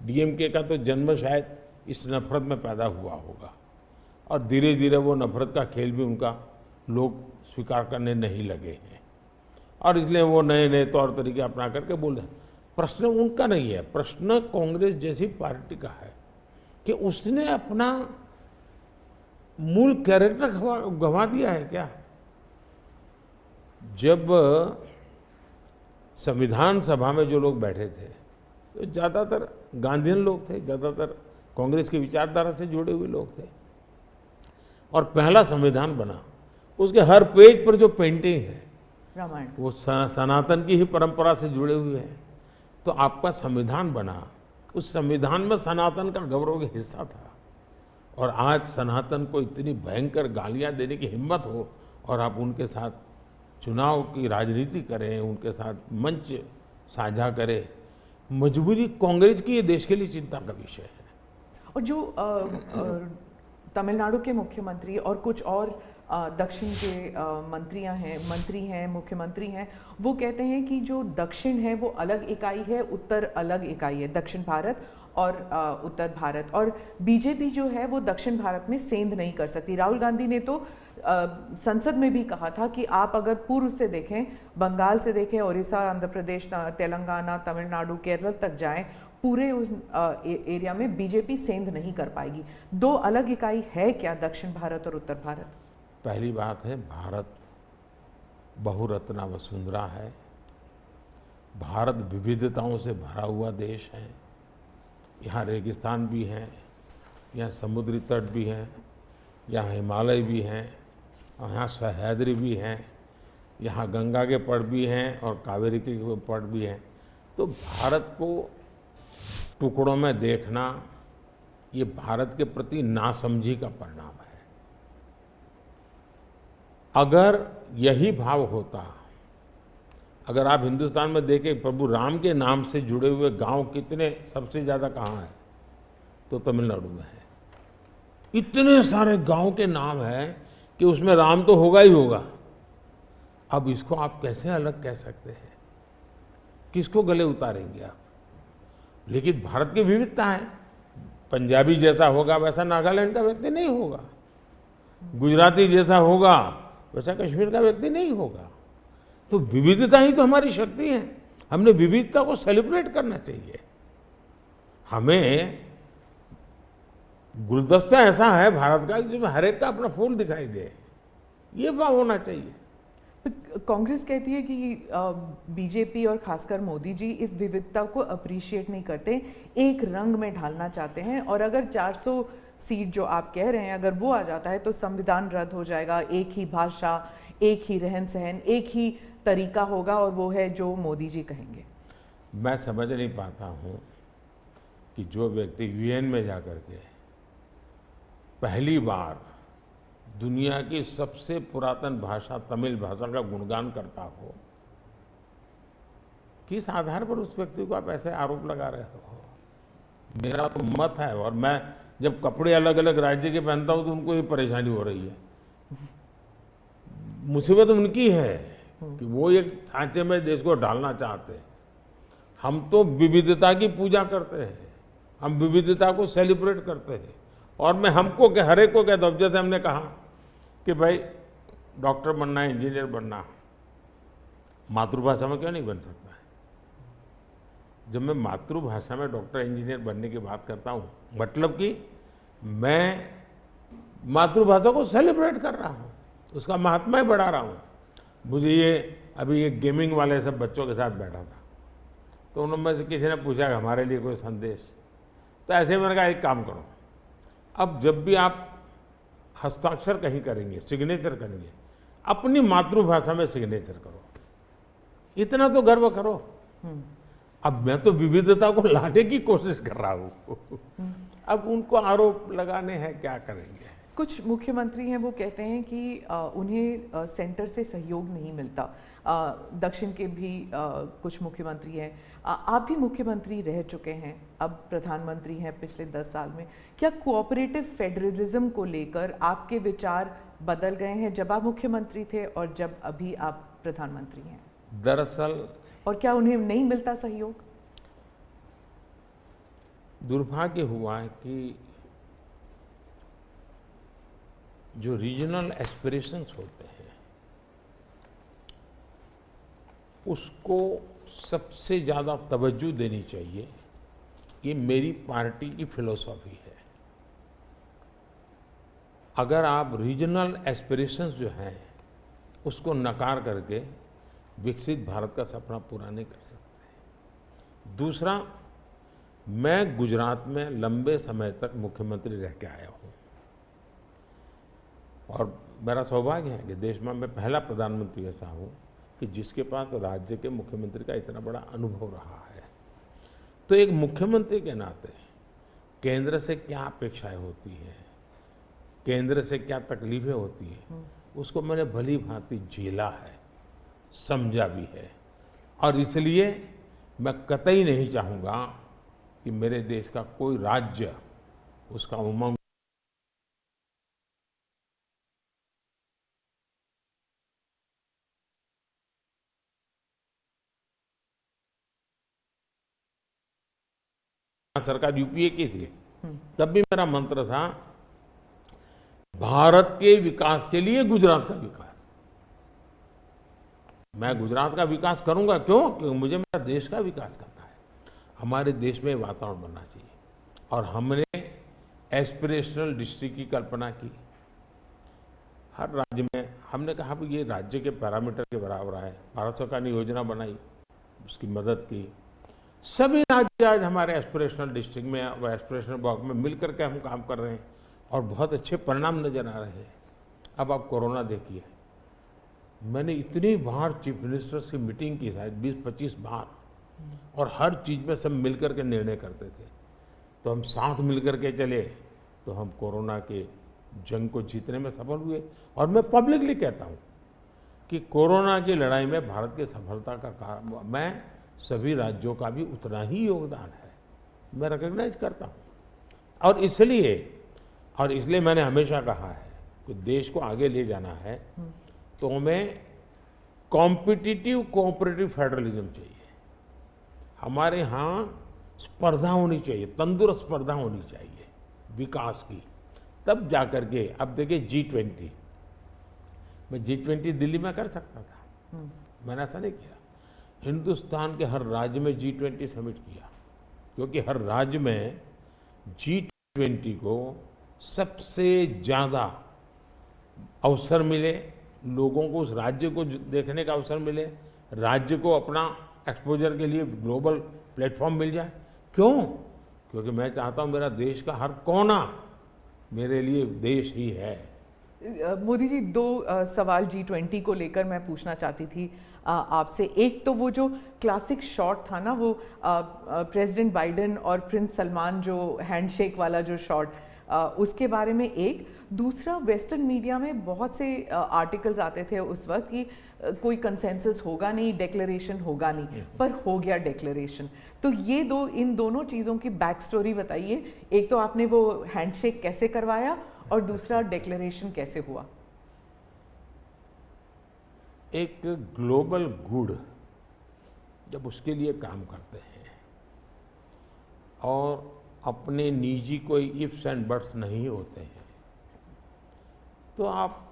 डीएमके का तो जन्म शायद इस नफरत में पैदा हुआ होगा, और धीरे धीरे वो नफरत का खेल भी उनका लोग स्वीकार करने नहीं लगे हैं, और इसलिए वो नए नए तौर तरीके अपना करके बोल रहे हैं। प्रश्न उनका नहीं है, प्रश्न कांग्रेस जैसी पार्टी का है कि उसने अपना मूल कैरेक्टर गंवा दिया है क्या? जब संविधान सभा में जो लोग बैठे थे तो ज़्यादातर गांधीयन लोग थे, ज़्यादातर कांग्रेस की विचारधारा से जुड़े हुए लोग थे, और पहला संविधान बना, उसके हर पेज पर जो पेंटिंग है रामायण, वो सनातन की ही परंपरा से जुड़े हुए हैं। तो आपका संविधान बना, उस संविधान में सनातन का गौरव का हिस्सा था, और आज सनातन को इतनी भयंकर गालियां देने की हिम्मत हो और आप उनके साथ चुनाव की राजनीति करें, उनके साथ मंच साझा करें, मजबूरी कांग्रेस की, ये देश के लिए चिंता का विषय है। और जो तमिलनाडु के मुख्यमंत्री और कुछ और दक्षिण के मंत्री हैं, मुख्यमंत्री हैं, वो कहते हैं कि जो दक्षिण है वो अलग इकाई है, उत्तर अलग इकाई है, दक्षिण भारत और उत्तर भारत, और बीजेपी जो है वो दक्षिण भारत में सेंध नहीं कर सकती। राहुल गांधी ने तो संसद में भी कहा था कि आप अगर पूर्व से देखें, बंगाल से देखें, उड़ीसा, आंध्र प्रदेश, तेलंगाना, तमिलनाडु, केरल तक जाएं, पूरे उस एरिया में बीजेपी सेंध नहीं कर पाएगी। दो अलग इकाई है क्या दक्षिण भारत और उत्तर भारत? पहली बात है, भारत बहुरत्ना वसुंधरा है, भारत विविधताओं से भरा हुआ देश है। यहाँ रेगिस्तान भी है, यहाँ समुद्री तट भी है, यहाँ हिमालय भी हैं, और यहाँ सह्याद्री भी हैं, यहाँ गंगा के पट भी हैं और कावेरी के पट भी हैं। तो भारत को टुकड़ों में देखना, ये भारत के प्रति नासमझी का परिणाम है। अगर यही भाव होता, अगर आप हिंदुस्तान में देखें प्रभु राम के नाम से जुड़े हुए गांव कितने सबसे ज़्यादा कहाँ हैं, तो तमिलनाडु में है। इतने सारे गांव के नाम हैं कि उसमें राम तो होगा ही होगा। अब इसको आप कैसे अलग कह सकते हैं? किसको गले उतारेंगे आप? लेकिन भारत की विविधता है, पंजाबी जैसा होगा वैसा नागालैंड का व्यक्ति नहीं होगा, गुजराती जैसा होगा वैसा कश्मीर का व्यक्ति नहीं होगा। तो विविधता ही तो हमारी शक्ति है, हमने विविधता को सेलिब्रेट करना चाहिए। हमें गुलदस्ता ऐसा है भारत का जिसमें हर एक का अपना फूल दिखाई दे, ये भाव होना चाहिए। कांग्रेस कहती है कि बीजेपी और खासकर मोदी जी इस विविधता को अप्रिशिएट नहीं करते, एक रंग में ढालना चाहते हैं, और अगर 400 सीट जो आप कह रहे हैं अगर वो आ जाता है तो संविधान रद्द हो जाएगा, एक ही भाषा, एक ही रहन सहन, एक ही तरीका होगा, और वो है जो मोदी जी कहेंगे। मैं समझ नहीं पाता हूँ कि जो व्यक्ति यूएन में जाकर के पहली बार दुनिया की सबसे पुरातन भाषा तमिल भाषा का गुणगान करता हो, किस आधार पर उस व्यक्ति को आप ऐसे आरोप लगा रहे हो? मेरा तो मत है, और मैं जब कपड़े अलग अलग राज्य के पहनता हूं तो उनको ये परेशानी हो रही है। मुसीबत उनकी है कि वो एक सांचे में देश को डालना चाहते हैं। हम तो विविधता की पूजा करते हैं, हम विविधता को सेलिब्रेट करते हैं। और मैं हमको हर एक को कहता हूं, जैसे हमने कहा कि भाई डॉक्टर बनना है, इंजीनियर बनना, मातृभाषा में क्यों नहीं बन सकता है? जब मैं मातृभाषा में डॉक्टर इंजीनियर बनने की बात करता हूँ, मतलब कि मैं मातृभाषा को सेलिब्रेट कर रहा हूँ, उसका महात्मा ही बढ़ा रहा हूँ। मुझे ये अभी एक गेमिंग वाले सब बच्चों के साथ बैठा था, तो उनमें से किसी ने पूछा कि हमारे लिए कोई संदेश, तो ऐसे मैंने कहा एक काम करो, अब जब भी आप हस्ताक्षर कहीं करेंगे, सिग्नेचर करेंगे, अपनी मातृभाषा में सिग्नेचर करो, इतना तो गर्व करो। अब मैं तो विविधता को लाने की कोशिश कर रहा हूँ, अब उनको आरोप लगाने हैं, क्या करेंगे? कुछ मुख्यमंत्री हैं वो कहते हैं कि उन्हें सेंटर से सहयोग नहीं मिलता। दक्षिण के भी कुछ मुख्यमंत्री हैं, आप भी मुख्यमंत्री रह चुके हैं, अब प्रधानमंत्री हैं पिछले 10 साल में। क्या कोऑपरेटिव फेडरलिज्म को लेकर आपके विचार बदल गए हैं जब आप मुख्यमंत्री थे और जब अभी आप प्रधानमंत्री हैं? दरअसल, और क्या उन्हें नहीं मिलता सहयोग? दुर्भाग्य हुआ है कि जो रीजनल एस्पिरेशंस होते हैं उसको सबसे ज़्यादा तवज्जो देनी चाहिए। ये मेरी पार्टी की फिलॉसफी है। अगर आप रीजनल एस्पिरेशंस जो हैं उसको नकार करके विकसित भारत का सपना पूरा नहीं कर सकते। दूसरा, मैं गुजरात में लंबे समय तक मुख्यमंत्री रह के आया हूँ, और मेरा सौभाग्य है कि देश में मैं पहला प्रधानमंत्री ऐसा हूँ कि जिसके पास राज्य के मुख्यमंत्री का इतना बड़ा अनुभव रहा है। तो एक मुख्यमंत्री के नाते केंद्र से क्या अपेक्षाएं होती हैं, केंद्र से क्या तकलीफें होती हैं, उसको मैंने भली भांति झेला है, समझा भी है। और इसलिए मैं कतई नहीं चाहूँगा कि मेरे देश का कोई राज्य उसका उमंग सरकार यूपीए की थी, तब भी मेरा मंत्र था भारत के विकास के लिए गुजरात का विकास। मैं गुजरात का विकास करूंगा, क्यों? क्योंकि मुझे मेरा देश का विकास करना है। हमारे देश में वातावरण बनना चाहिए, और हमने एस्पिरेशनल डिस्ट्रिक्ट की कल्पना की। हर राज्य में हमने कहा कि ये राज्य के पैरामीटर के बराबर है। भारत सरकार ने योजना बनाई, उसकी मदद की। सभी राज्य आज हमारे एस्पिरेशनल डिस्ट्रिक्ट में और एस्पिरेशनल ब्लॉक में मिलकर के हम काम कर रहे हैं, और बहुत अच्छे परिणाम नजर आ रहे हैं। अब आप कोरोना देखिए, मैंने इतनी बार चीफ मिनिस्टर की मीटिंग की, शायद 20-25 बार, और हर चीज में सब मिलकर के निर्णय करते थे। तो हम साथ मिलकर के चले तो हम कोरोना के जंग को जीतने में सफल हुए। और मैं पब्लिकली कहता हूँ कि कोरोना की लड़ाई में भारत की सफलता का कारण मैं सभी राज्यों का भी उतना ही योगदान है, मैं रिकॉग्नाइज करता हूँ। और इसलिए मैंने हमेशा कहा है कि देश को आगे ले जाना है तो हमें कॉम्पिटिटिव कोऑपरेटिव फेडरलिज्म चाहिए। हमारे यहाँ स्पर्धा होनी चाहिए, तंदुरुस्त स्पर्धा होनी चाहिए विकास की, तब जाकर के। अब देखिए G20, मैं G20 दिल्ली में कर सकता था, मैंने ऐसा नहीं किया। हिंदुस्तान के हर राज्य में G20 समिट किया, क्योंकि हर राज्य में G20 को सबसे ज़्यादा अवसर मिले, लोगों को उस राज्य को देखने का अवसर मिले, राज्य को अपना एक्सपोजर के लिए ग्लोबल प्लेटफॉर्म मिल जाए। क्यों? क्योंकि मैं चाहता हूँ मेरा देश का हर कोना मेरे लिए देश ही है। मोदी जी, दो सवाल G20 को लेकर मैं पूछना चाहती थी आपसे। एक तो वो जो क्लासिक शॉट था ना, वो प्रेसिडेंट बाइडेन और प्रिंस सलमान जो हैंडशेक वाला जो शॉट, उसके बारे में एक। दूसरा, वेस्टर्न मीडिया में बहुत से आर्टिकल्स आते थे उस वक्त कि कोई कंसेंसस होगा नहीं, डिक्लेरेशन होगा नहीं, पर हो गया डिक्लेरेशन। तो ये दो, इन दोनों चीज़ों की बैक स्टोरी बताइए। एक तो आपने वो हैंडशेक कैसे करवाया, और दूसरा डिक्लेरेशन कैसे हुआ? एक ग्लोबल गुड जब उसके लिए काम करते हैं और अपने निजी कोई इफ्स एंड बट्स नहीं होते हैं, तो आप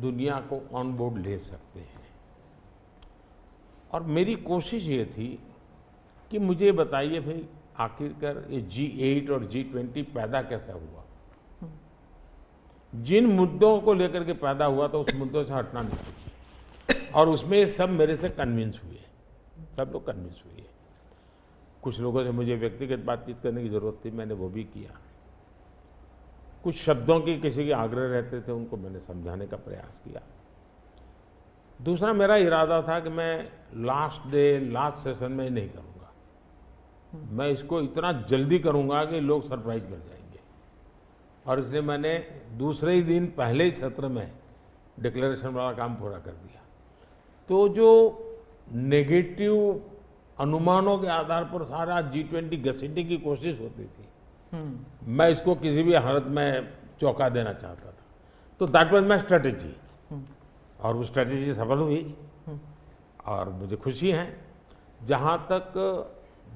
दुनिया को ऑन बोर्ड ले सकते हैं। और मेरी कोशिश ये थी कि मुझे बताइए भाई, आखिरकार ये G8 और G20 पैदा कैसे हुआ। जिन मुद्दों को लेकर के पैदा हुआ तो उस मुद्दों से हटना नहीं चाहिए, और उसमें सब मेरे से कन्विंस हुए, सब लोग कन्विंस हुए। कुछ लोगों से मुझे व्यक्तिगत बातचीत करने की ज़रूरत थी, मैंने वो भी किया। कुछ शब्दों की किसी के आग्रह रहते थे, उनको मैंने समझाने का प्रयास किया। दूसरा, मेरा इरादा था कि मैं लास्ट डे, लास्ट सेशन में नहीं करूँगा, मैं इसको इतना जल्दी करूँगा कि लोग सरप्राइज कर जाएंगे। और इसलिए मैंने दूसरे ही दिन, पहले ही सत्र में डिक्लेरेशन वाला काम पूरा कर दिया। तो जो नेगेटिव अनुमानों के आधार पर सारा G20 घसीटने की कोशिश होती थी, मैं इसको किसी भी हालत में चौंका देना चाहता था। तो दैट वाज माय स्ट्रेटेजी, और वो स्ट्रेटेजी सफल हुई। और मुझे खुशी है, जहाँ तक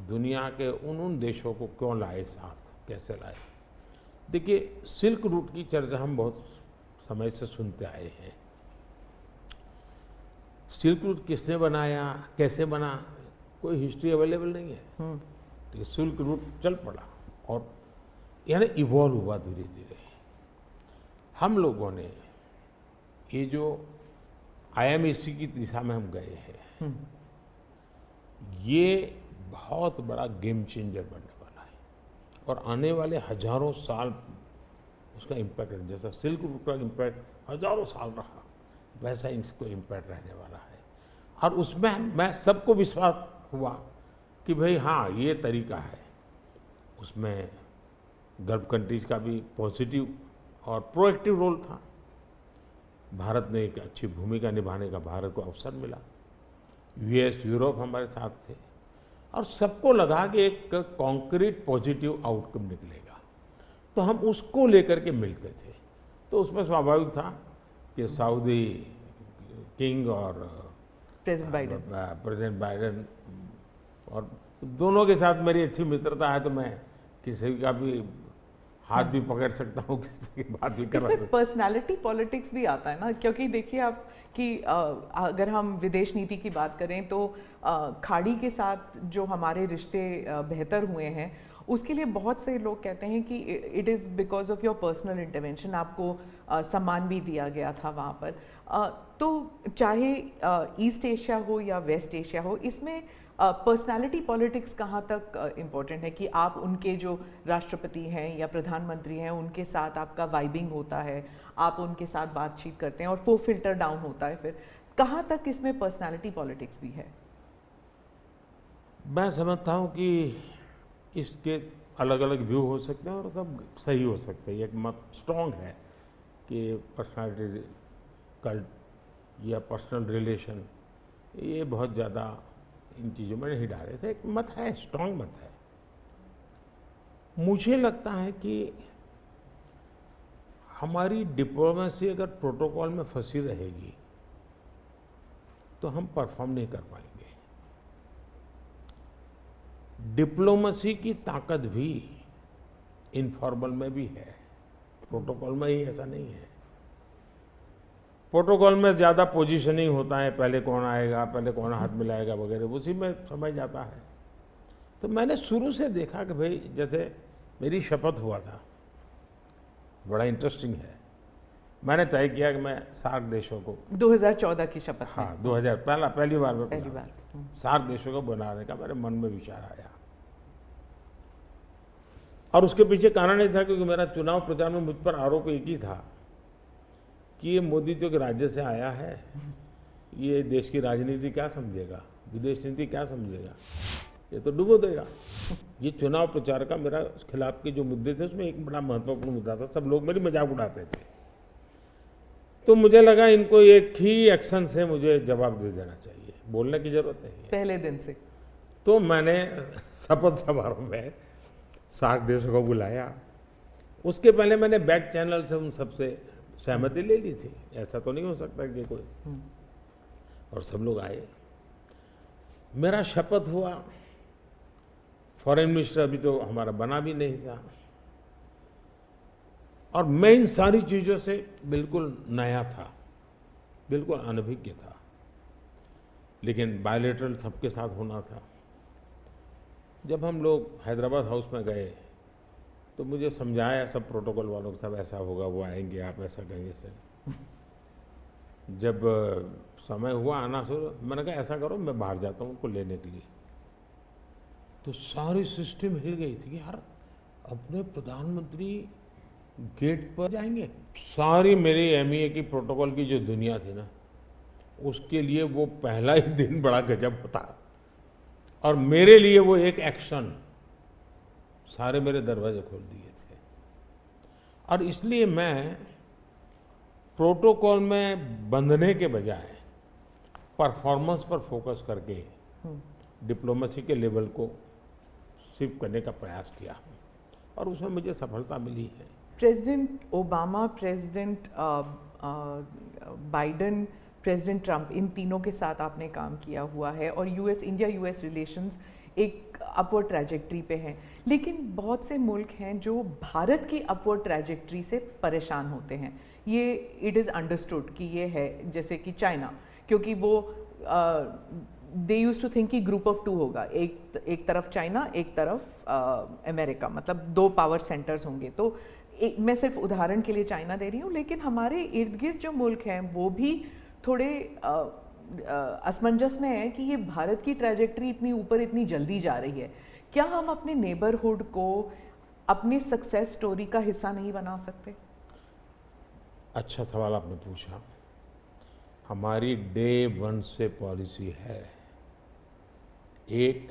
दुनिया के उन देशों को क्यों लाए साथ, कैसे लाए। देखिए, सिल्क रूट की चर्चा हम बहुत समय से सुनते आए हैं। सिल्क रूट किसने बनाया, कैसे बना, कोई हिस्ट्री अवेलेबल नहीं है। तो सिल्क रूट चल पड़ा और यानी इवॉल्व हुआ धीरे धीरे। हम लोगों ने ये जो IMEC की दिशा में हम गए हैं, ये बहुत बड़ा गेम चेंजर बनने वाला है, और आने वाले हजारों साल उसका इम्पैक्ट है। जैसा सिल्क रूट का इम्पैक्ट हजारों साल रहा, वैसा इसको इम्पैक्ट रहने वाला है। और उसमें मैं सबको विश्वास हुआ कि भाई हाँ, ये तरीका है। उसमें गल्फ कंट्रीज का भी पॉजिटिव और प्रोएक्टिव रोल था। भारत ने एक अच्छी भूमिका निभाने का भारत को अवसर मिला। US, यूरोप हमारे साथ थे, और सबको लगा कि एक कॉन्क्रीट पॉजिटिव आउटकम निकलेगा, तो हम उसको लेकर के मिलते थे। तो उसमें स्वाभाविक था कि सऊदी किंग और प्रेसिडेंट बाइडेन और दोनों के साथ मेरी अच्छी मित्रता है, तो मैं किसी का भी हाथ भी पकड़ सकता हूँ, किसी की बात भी कर सकता हूँ। पर्सनालिटी पॉलिटिक्स भी आता है ना, क्योंकि देखिए आप कि अगर हम विदेश नीति की बात करें तो खाड़ी के साथ जो हमारे रिश्ते बेहतर हुए हैं, उसके लिए बहुत से लोग कहते हैं कि it is because of your personal intervention, आपको सम्मान भी दिया गया था वहाँ पर। तो चाहे ईस्ट एशिया हो या वेस्ट एशिया हो, इसमें पर्सनालिटी पॉलिटिक्स कहाँ तक इम्पोर्टेंट है कि आप उनके जो राष्ट्रपति हैं या प्रधानमंत्री हैं, उनके साथ आपका वाइबिंग होता है, आप उनके साथ बातचीत करते हैं और वो फिल्टर डाउन होता है, फिर कहाँ तक इसमें पर्सनालिटी पॉलिटिक्स भी है? मैं समझता हूँ कि इसके अलग अलग व्यू हो सकते हैं और सब सही हो सकते हैं। एक मत स्ट्रॉन्ग है कि पर्सनालिटी कल्ट या पर्सनल रिलेशन, ये बहुत ज़्यादा इन चीज़ों में नहीं डाले थे। एक मत है, स्ट्रॉन्ग मत है। मुझे लगता है कि हमारी डिप्लोमेसी अगर प्रोटोकॉल में फंसी रहेगी तो हम परफॉर्म नहीं कर पाएंगे। डिप्लोमेसी की ताकत भी इनफॉर्मल में भी है, प्रोटोकॉल में ही ऐसा नहीं है। प्रोटोकॉल में ज़्यादा पोजीशनिंग होता है, पहले कौन आएगा, पहले कौन हाथ मिलाएगा वगैरह, उसी में समझ जाता है। तो मैंने शुरू से देखा कि भाई, जैसे मेरी शपथ हुआ था, बड़ा इंटरेस्टिंग है, मैंने तय किया कि मैं सार्क देशों को, 2014 की शपथ में। हाँ 2000 पहली बार मैं पहली बना, बार। सार्क देशों को बनाने का मेरे मन में विचार आया। और उसके पीछे कारण ये था क्योंकि मेरा चुनाव प्रचार में मुझ पर आरोप एक ही था कि ये मोदी जो कि राज्य से आया है, ये देश की राजनीति क्या समझेगा, विदेश नीति क्या समझेगा, ये तो डुबो देगा। ये चुनाव प्रचार का मेरा खिलाफ के जो मुद्दे थे उसमें एक बड़ा महत्वपूर्ण मुद्दा था। सब लोग मेरी मजाक उड़ाते थे, तो मुझे लगा इनको एक ही एक्शन से मुझे जवाब दे देना चाहिए, बोलने की जरूरत नहीं है। पहले दिन से। तो मैंने शपथ समारोह में सार्क देशों को बुलाया। उसके पहले मैंने बैक चैनल से उन सबसे सहमति ले ली थी, ऐसा तो नहीं हो सकता कि कोई, और सब लोग आए। मेरा शपथ हुआ, फॉरेन मिनिस्टर अभी तो हमारा बना भी नहीं था, और मैं इन सारी चीज़ों से बिल्कुल नया था, बिल्कुल अनभिज्ञ था, लेकिन बायलैटरल सबके साथ होना था। जब हम लोग हैदराबाद हाउस में गए तो मुझे समझाया सब प्रोटोकॉल वालों के साथ, ऐसा होगा, वो आएंगे, आप ऐसा कहेंगे सर। जब समय हुआ आना शुरू, मैंने कहा ऐसा करो मैं बाहर जाता हूँ उनको लेने के लिए। तो सारी सिस्टम हिल गई थी कि यार अपने प्रधानमंत्री गेट पर जाएंगे। सारी मेरी एमईए की प्रोटोकॉल की जो दुनिया थी ना, उसके लिए वो पहला ही दिन बड़ा गजब होता, और मेरे लिए वो एक एक्शन सारे मेरे दरवाजे खोल दिए थे। और इसलिए मैं प्रोटोकॉल में बंधने के बजाय परफॉर्मेंस पर फोकस करके डिप्लोमेसी के लेवल को शिफ्ट करने का प्रयास किया, और उसमें मुझे सफलता मिली है। President Obama, president Biden, president Trump, इन तीनों के साथ आपने काम किया हुआ है, और इंडिया यूएस रिलेशंस एक अपवर्ड ट्रैजेक्टरी पे हैं। लेकिन बहुत से मुल्क हैं जो भारत की अपवर्ड ट्रैजेक्टरी से परेशान होते हैं। ये इट इज़ अंडरस्टूड कि ये है, जैसे कि चाइना, क्योंकि वो दे यूज टू थिंक कि ग्रुप ऑफ टू होगा, एक तरफ चाइना, एक तरफ अमेरिका, मतलब दो पावर सेंटर्स होंगे। तो मैं सिर्फ उदाहरण के लिए चाइना दे रही हूँ, लेकिन हमारे इर्द गिर्द जो मुल्क हैं वो भी थोड़े असमंजस में है कि ये भारत की ट्रैजेक्टरी इतनी ऊपर इतनी जल्दी जा रही है। क्या हम अपने नेबरहुड को अपनी सक्सेस स्टोरी का हिस्सा नहीं बना सकते? अच्छा सवाल आपने पूछा। हमारी डे वन से पॉलिसी है, एक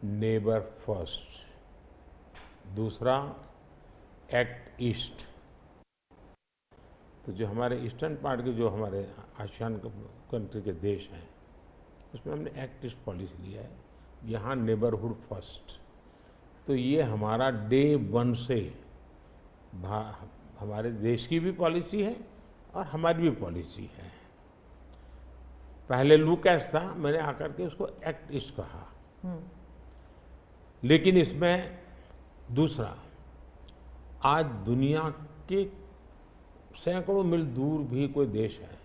नेबर फर्स्ट, दूसरा एक्ट ईस्ट। तो जो हमारे ईस्टर्न पार्ट के जो हमारे आसियान कंट्री के देश हैं, उसमें हमने एक्ट ईस्ट पॉलिसी लिया है, यहाँ नेबरहुड फर्स्ट। तो ये हमारा डे वन से हमारे देश की भी पॉलिसी है और हमारी भी पॉलिसी है। पहले लूकैस था, मैंने आकर के उसको एक्ट ईस्ट कहा। लेकिन इसमें दूसरा, आज दुनिया के सैकड़ों मील दूर भी कोई देश है,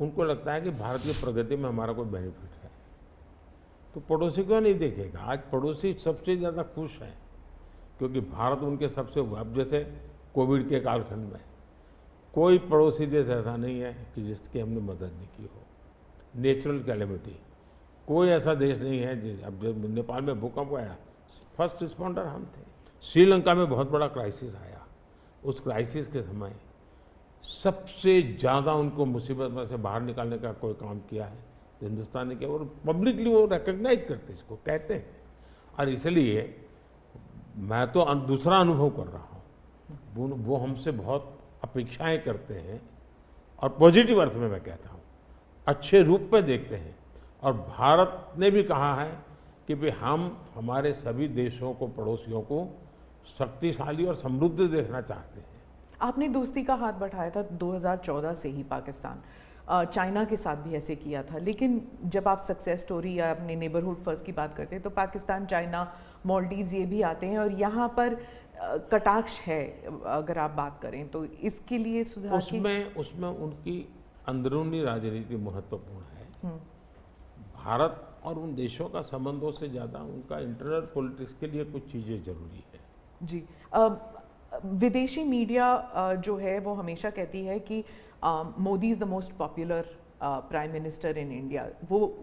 उनको लगता है कि भारत की प्रगति में हमारा कोई बेनिफिट है, तो पड़ोसी क्यों नहीं देखेगा। आज पड़ोसी सबसे ज़्यादा खुश हैं क्योंकि भारत उनके सबसे, अब जैसे कोविड के कालखंड में कोई पड़ोसी देश ऐसा नहीं है कि जिसकी हमने मदद नहीं की हो। नेचुरल कैलेमिटी, कोई ऐसा देश नहीं है। अब जब नेपाल में भूकंप आया, फर्स्ट रिस्पॉन्डर हम थे। श्रीलंका में बहुत बड़ा क्राइसिस आया, उस क्राइसिस के समय सबसे ज़्यादा उनको मुसीबत में से बाहर निकालने का कोई काम किया है तो हिंदुस्तान ने किया, और पब्लिकली वो रिकग्नाइज करते, इसको कहते हैं। और इसलिए मैं तो दूसरा अनुभव कर रहा हूँ, वो हमसे बहुत अपेक्षाएं करते हैं, और पॉजिटिव अर्थ में मैं कहता हूँ, अच्छे रूप में देखते हैं। और भारत ने भी कहा है कि भाई हम हमारे सभी देशों को, पड़ोसियों को शक्तिशाली और समृद्ध देखना चाहते हैं। आपने दोस्ती का हाथ बढ़ाया था 2014 से ही पाकिस्तान, चाइना के साथ भी ऐसे किया था। लेकिन जब आप सक्सेस स्टोरी या अपने नेबरहुड फर्स्ट की बात करते हैं तो पाकिस्तान, चाइना, मालदीव्स ये भी आते हैं, और यहाँ पर कटाक्ष है अगर आप बात करें तो। इसके लिए सुधार उसमें उनकी अंदरूनी राजनीति महत्वपूर्ण है। भारत और उन देशों का संबंधों से ज़्यादा उनका इंटरनल पॉलिटिक्स के लिए कुछ चीज़ें जरूरी है। जी, विदेशी मीडिया जो है वो हमेशा कहती है कि Modi is the most popular prime minister in India. वो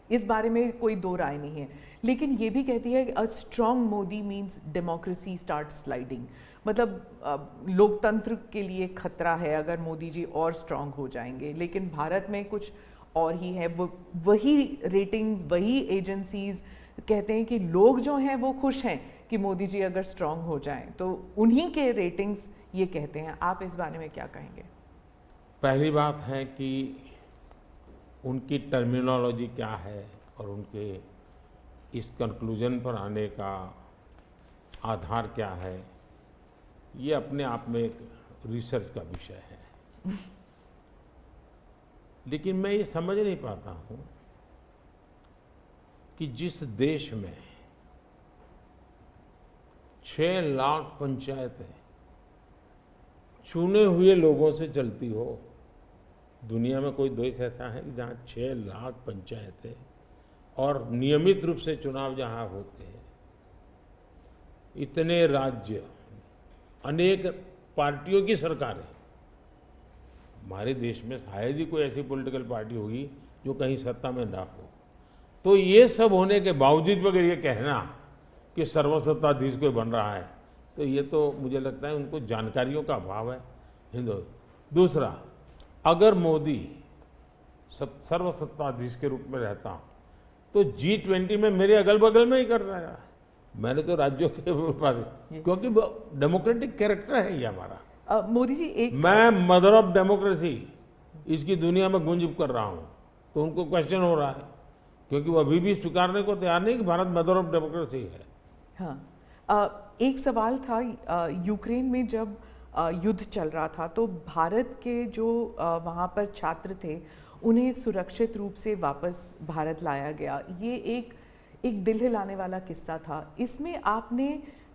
इस बारे में कोई दो राय नहीं है, लेकिन ये भी कहती है कि a strong Modi means democracy start sliding. मतलब लोकतंत्र के लिए खतरा है अगर मोदी जी और स्ट्रॉन्ग हो जाएंगे। लेकिन भारत में कुछ और ही है। वो वही रेटिंग्स, वही एजेंसीज कहते हैं कि लोग जो हैं वो खुश हैं कि मोदी जी अगर स्ट्रॉन्ग हो जाएं, तो उन्हीं के रेटिंग्स ये कहते हैं। आप इस बारे में क्या कहेंगे? पहली बात है कि उनकी टर्मिनोलॉजी क्या है और उनके इस कंक्लूजन पर आने का आधार क्या है, ये अपने आप में एक रिसर्च का विषय है। लेकिन मैं ये समझ नहीं पाता हूँ कि जिस देश में 6 लाख पंचायतें चुने हुए लोगों से चलती हो, दुनिया में कोई देश ऐसा है कि जहाँ 6 लाख पंचायतें और नियमित रूप से चुनाव जहाँ होते हैं, इतने राज्य, अनेक पार्टियों की सरकारें। हमारे देश में शायद ही कोई ऐसी पॉलिटिकल पार्टी होगी जो कहीं सत्ता में ना हो। तो ये सब होने के बावजूद अगर ये कहना कि सर्वसत्ताधीश कोई बन रहा है, तो ये तो मुझे लगता है उनको जानकारियों का अभाव है हिंदू। दूसरा, अगर मोदी सर्वसत्ताधीश के रूप में रहता तो G20 में मेरे अगल बगल में ही कर रहा है। मैंने तो राज्यों के पास, क्योंकि डेमोक्रेटिक कैरेक्टर है ये हमारा। मोदी जी एक मैं मदर ऑफ डेमोक्रेसी इसकी दुनिया में गुंज कर रहा हूँ, तो उनको क्वेश्चन हो रहा है, क्योंकि वो अभी भी स्वीकारने को तैयार नहीं कि भारत मदर ऑफ डेमोक्रेसी है। हाँ, एक सवाल था, यूक्रेन में जब युद्ध चल रहा था तो भारत के जो वहाँ पर छात्र थे उन्हें सुरक्षित रूप से वापस भारत लाया गया। ये एक दिल हिलाने वाला किस्सा था। इसमें आपने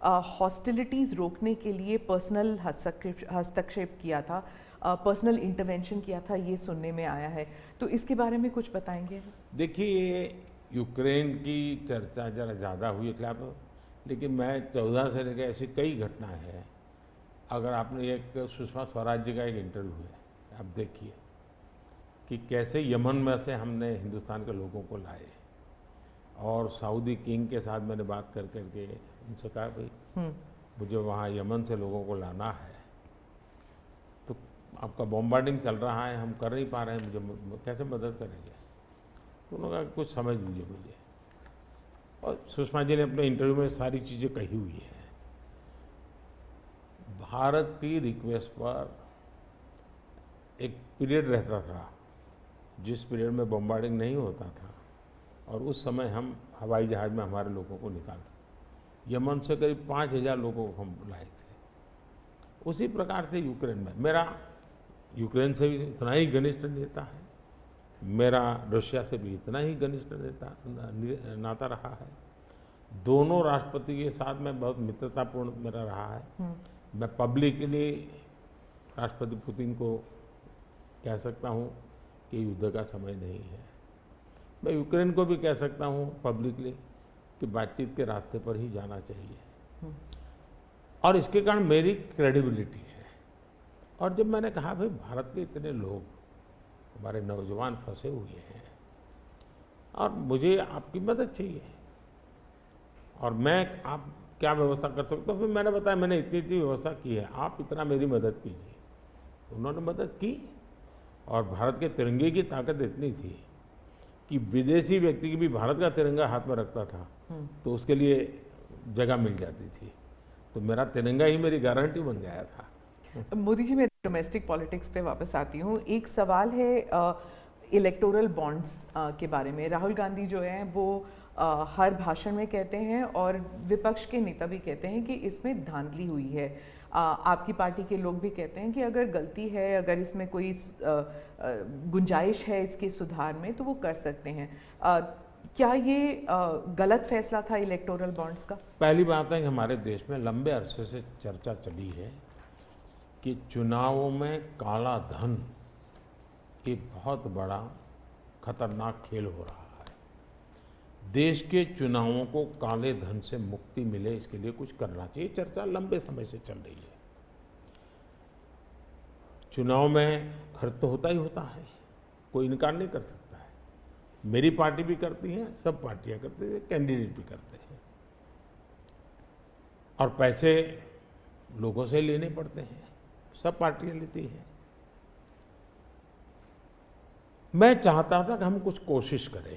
हॉस्टिलिटीज़ रोकने के लिए पर्सनल हस्तक्षेप किया था, पर्सनल इंटरवेंशन किया था, ये सुनने में आया है। तो इसके बारे में कुछ बताएंगे? देखिए, यूक्रेन की चर्चा जरा ज़्यादा हुई खिलाफ, लेकिन मैं 14 से लेकर ऐसी कई घटनाएं हैं। अगर आपने एक सुषमा स्वराज जी का एक इंटरव्यू है, आप देखिए कि कैसे यमन में से हमने हिंदुस्तान के लोगों को लाए, और सऊदी किंग के साथ मैंने बात कर करके उनसे कहा भाई मुझे वहाँ यमन से लोगों को लाना है, तो आपका बॉम्बार्डिंग चल रहा है, हम कर नहीं पा रहे हैं, मुझे कैसे मदद करेंगे? तो उन्होंने कहा कुछ समझ दीजिए मुझे। और सुषमा जी ने अपने इंटरव्यू में सारी चीज़ें कही हुई है। भारत की रिक्वेस्ट पर एक पीरियड रहता था जिस पीरियड में बॉम्बार्डिंग नहीं होता था, और उस समय हम हवाई जहाज़ में हमारे लोगों को निकालते। यमन से करीब 5000 लोगों को हम लाए थे। उसी प्रकार से यूक्रेन में मेरा यूक्रेन से भी इतना ही घनिष्ठ नेता है, मेरा रशिया से भी इतना ही घनिष्ठ नाता रहा है। दोनों राष्ट्रपति के साथ में बहुत मित्रतापूर्ण मेरा रहा है। मैं पब्लिकली राष्ट्रपति पुतिन को कह सकता हूँ कि युद्ध का समय नहीं है। मैं यूक्रेन को भी कह सकता हूँ पब्लिकली कि बातचीत के रास्ते पर ही जाना चाहिए, और इसके कारण मेरी क्रेडिबिलिटी है। और जब मैंने कहा भाई भारत के इतने लोग, हमारे नौजवान फंसे हुए हैं और मुझे आपकी मदद चाहिए, और मैं आप क्या व्यवस्था कर सकता हूँ, फिर मैंने बताया मैंने इतनी इतनी व्यवस्था की है, आप इतना मेरी मदद कीजिए। उन्होंने मदद की, और भारत के तिरंगे की ताकत इतनी थी कि विदेशी व्यक्ति की भी भारत का तिरंगा हाथ में रखता था तो उसके लिए जगह मिल जाती थी। तो मेरा तिरंगा ही मेरी गारंटी बन गया था। मोदी जी, मैं डोमेस्टिक पॉलिटिक्स पे वापस आती हूँ। एक सवाल है इलेक्टोरल बॉन्ड्स के बारे में। राहुल गांधी जो हैं वो हर भाषण में कहते हैं, और विपक्ष के नेता भी कहते हैं कि इसमें धांधली हुई है। आपकी पार्टी के लोग भी कहते हैं कि अगर गलती है, अगर इसमें कोई गुंजाइश है इसके सुधार में, तो वो कर सकते हैं। क्या ये गलत फैसला था इलेक्टोरल बॉन्ड्स का? पहली बात है कि हमारे देश में लंबे अरसे से चर्चा चली है कि चुनावों में काला धन एक बहुत बड़ा खतरनाक खेल हो रहा है। देश के चुनावों को काले धन से मुक्ति मिले, इसके लिए कुछ करना चाहिए। चर्चा लंबे समय से चल रही है। चुनाव में खर्च तो होता ही होता है, कोई इनकार नहीं कर सकता है। मेरी पार्टी भी करती है, सब पार्टियां करती है, कैंडिडेट भी करते हैं, और पैसे लोगों से लेने पड़ते हैं, सब पार्टियां लेती हैं। मैं चाहता था कि हम कुछ कोशिश करें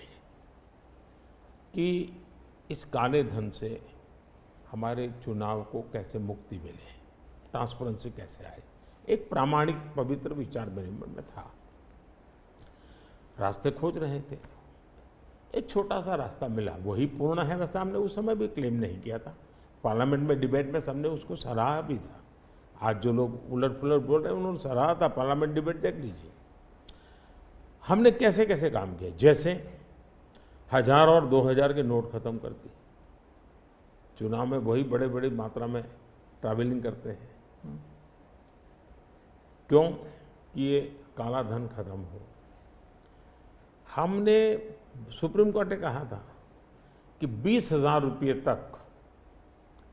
कि इस काले धन से हमारे चुनाव को कैसे मुक्ति मिले, ट्रांसपेरेंसी कैसे आए। एक प्रामाणिक पवित्र विचार मेरे मन में था, रास्ते खोज रहे थे, एक छोटा सा रास्ता मिला, वही पूर्ण है। वैसे हमने उस समय भी क्लेम नहीं किया था, पार्लियामेंट में डिबेट में सबने उसको सराहा भी था। आज जो लोग उलट पुलट बोल रहे हैं उन्होंने सराहा था, पार्लियामेंट डिबेट देख लीजिए। हमने कैसे कैसे काम किया, जैसे 1000 और 2000 के नोट खत्म कर दिए। चुनाव में वही बड़े बड़ी मात्रा में ट्रैवलिंग करते हैं, क्यों कि ये काला धन खत्म हो। हमने सुप्रीम कोर्ट ने कहा था कि 20,000 रुपये तक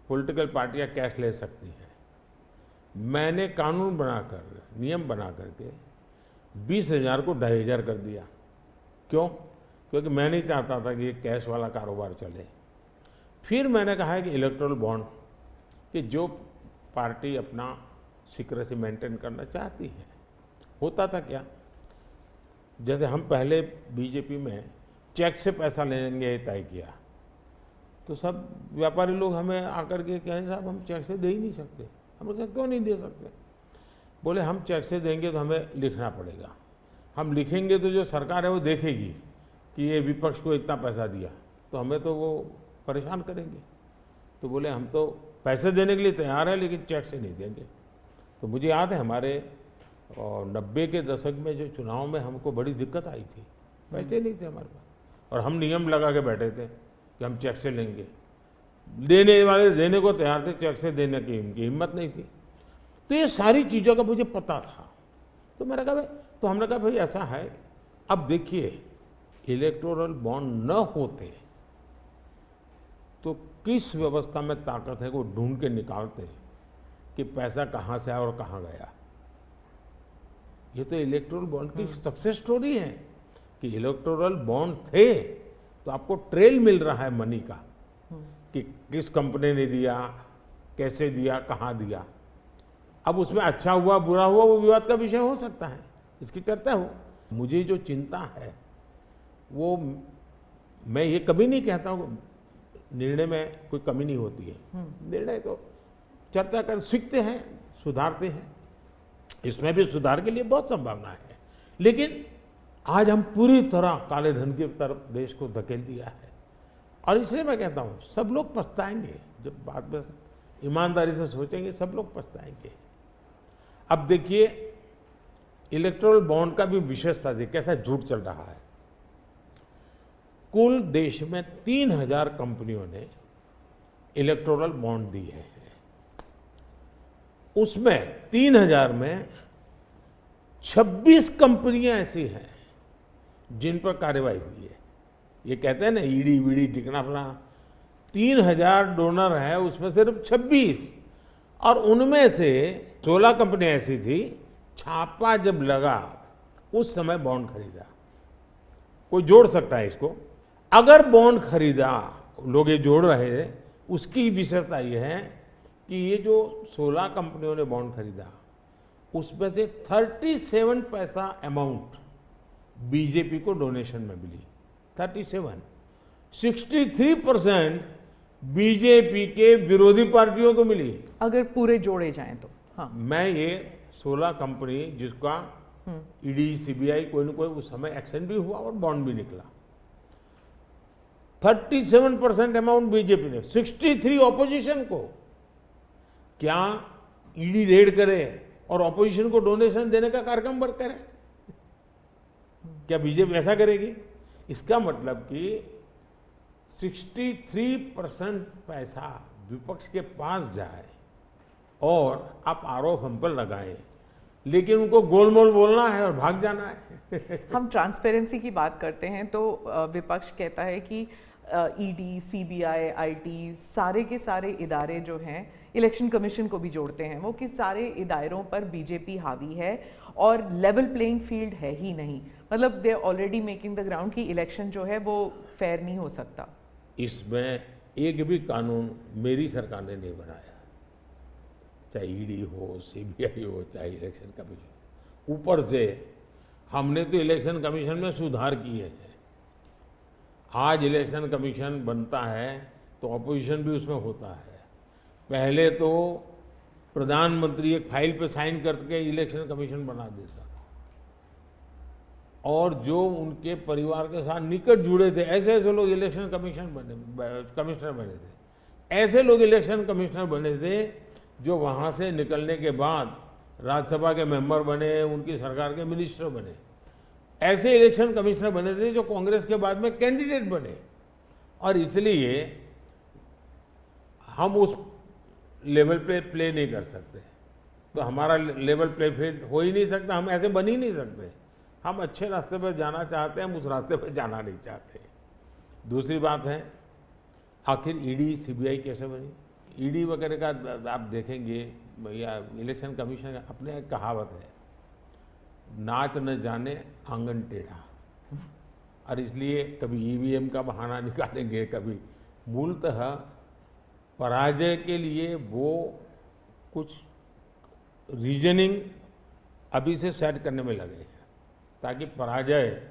पॉलिटिकल पार्टियां कैश ले सकती हैं। मैंने कानून बनाकर, नियम बना करके 20,000 को 2,500 कर दिया। क्यों? क्योंकि मैं नहीं चाहता था कि ये कैश वाला कारोबार चले। फिर मैंने कहा है कि इलेक्टोरल बॉन्ड, कि जो पार्टी अपना सीक्रेसी मेंटेन करना चाहती है। होता था क्या, जैसे हम पहले बीजेपी में चेक से पैसा लेंगे ये तय किया, तो सब व्यापारी लोग हमें आकर के कहें साहब हम चेक से दे ही नहीं सकते। हमने कहा क्यों नहीं दे सकते? बोले हम चेक से देंगे तो हमें लिखना पड़ेगा, हम लिखेंगे तो जो सरकार है वो देखेगी कि ये विपक्ष को इतना पैसा दिया, तो हमें तो वो परेशान करेंगे। तो बोले हम तो पैसे देने के लिए तैयार है लेकिन चेक से नहीं देंगे। तो मुझे याद है हमारे 90 के दशक में जो चुनाव में हमको बड़ी दिक्कत आई थी, पैसे नहीं थे हमारे पास, और हम नियम लगा के बैठे थे कि हम चेक से लेंगे। देने वाले देने को तैयार थे, चेक से देने की इनकी हिम्मत नहीं थी। तो ये सारी चीज़ों का मुझे पता था। तो मैंने कहा भाई, तो हमने कहा भाई ऐसा है, अब देखिए इलेक्टोरल बॉन्ड न होते तो किस व्यवस्था में ताकत है वो ढूंढ के निकालते कि पैसा कहाँ से आया और कहाँ गया। ये तो इलेक्टोरल बॉन्ड की सक्सेस स्टोरी है कि इलेक्टोरल बॉन्ड थे तो आपको ट्रेल मिल रहा है मनी का, कि किस कंपनी ने दिया, कैसे दिया, कहाँ दिया। अब उसमें अच्छा हुआ बुरा हुआ वो विवाद का विषय हो सकता है, इसकी चर्चा हो। मुझे जो चिंता है वो, मैं ये कभी नहीं कहता हूँ निर्णय में कोई कमी नहीं होती है, निर्णय तो चर्चा कर सीखते हैं, सुधारते हैं, इसमें भी सुधार के लिए बहुत संभावना है। लेकिन आज हम पूरी तरह काले धन की तरफ देश को धकेल दिया है, और इसलिए मैं कहता हूँ सब लोग पछताएंगे। जब बात में ईमानदारी से सोचेंगे सब लोग पछताएंगे। अब देखिए इलेक्टोरल बॉन्ड का भी विशेषता थी, कैसा झूठ चल रहा है। कुल देश में 3,000 कंपनियों ने इलेक्टोरल बॉन्ड दिए हैं। उसमें 3,000 में 26 कंपनियां ऐसी हैं जिन पर कार्रवाई हुई है। ये कहते हैं ना ईडी वीडी टिकना फलाना, 3,000 डोनर है, उसमें सिर्फ 26, और उनमें से 16 कंपनियां ऐसी थी छापा जब लगा उस समय बॉन्ड खरीदा। कोई जोड़ सकता है इसको, अगर बॉन्ड खरीदा, लोग ये जोड़ रहे हैं, उसकी विशेषता ये है कि ये जो 16 कंपनियों ने बॉन्ड खरीदा उसमें से 37 पैसा अमाउंट बीजेपी को डोनेशन में मिली। 37, 63% बीजेपी के विरोधी पार्टियों को मिली। अगर पूरे जोड़े जाएं तो हाँ। मैं ये 16 कंपनी जिसका ईडी सीबीआई कोई न कोई उस समय एक्शन भी हुआ और बॉन्ड भी निकला, 37% अमाउंट बीजेपी ने, 63 ऑपोजिशन को। क्या ईडी रेड करे और ऑपोजिशन को डोनेशन देने का कार्यक्रम वर्क करे? क्या बीजेपी ऐसा करेगी? इसका मतलब कि 63% पैसा विपक्ष के पास जाए और आप आरोप हम पर लगाएं, लेकिन उनको गोलमोल बोलना है और भाग जाना है। हम ट्रांसपेरेंसी की बात करते हैं तो विपक्ष कहता है कि ईडी, सीबीआई, आईटी, सारे के सारे इदारे जो हैं, इलेक्शन कमीशन को भी जोड़ते हैं वो, कि सारे इदारों पर बीजेपी हावी है और लेवल प्लेइंग फील्ड है ही नहीं। मतलब they already making the ground कि इलेक्शन जो है वो फेयर नहीं हो सकता। इसमें एक भी कानून मेरी सरकार ने नहीं बनाया, चाहे ईडी हो, सीबीआई हो, चाहे इलेक्शन कमीशन। ऊपर से हमने तो इलेक्शन कमीशन में सुधार किए हैं। आज इलेक्शन कमीशन बनता है तो ऑपोजिशन भी उसमें होता है। पहले तो प्रधानमंत्री एक फाइल पे साइन करके इलेक्शन कमीशन बना देता था, और जो उनके परिवार के साथ निकट जुड़े थे ऐसे ऐसे लोग इलेक्शन कमिश्नर बने थे। ऐसे लोग इलेक्शन कमिश्नर बने थे जो वहाँ से निकलने के बाद राज्यसभा के मेंबर बने, उनकी सरकार के मिनिस्टर बने। ऐसे इलेक्शन कमिश्नर बने थे जो कांग्रेस के बाद में कैंडिडेट बने, और इसलिए हम उस लेवल पे प्ले नहीं कर सकते। तो हमारा लेवल प्ले फील्ड हो ही नहीं सकता, हम ऐसे बन ही नहीं सकते। हम अच्छे रास्ते पर जाना चाहते हैं, हम उस रास्ते पर जाना नहीं चाहते। दूसरी बात है, आखिर ईडी सीबीआई कैसे बनी? ईडी वगैरह का आप देखेंगे या इलेक्शन कमीशन का अपने एक कहावत है, नाच न जाने आंगन टेढ़ा। और इसलिए कभी ईवीएम का बहाना निकालेंगे, कभी मूलतः पराजय के लिए वो कुछ रीजनिंग अभी से सेट करने में लगे हैं ताकि पराजय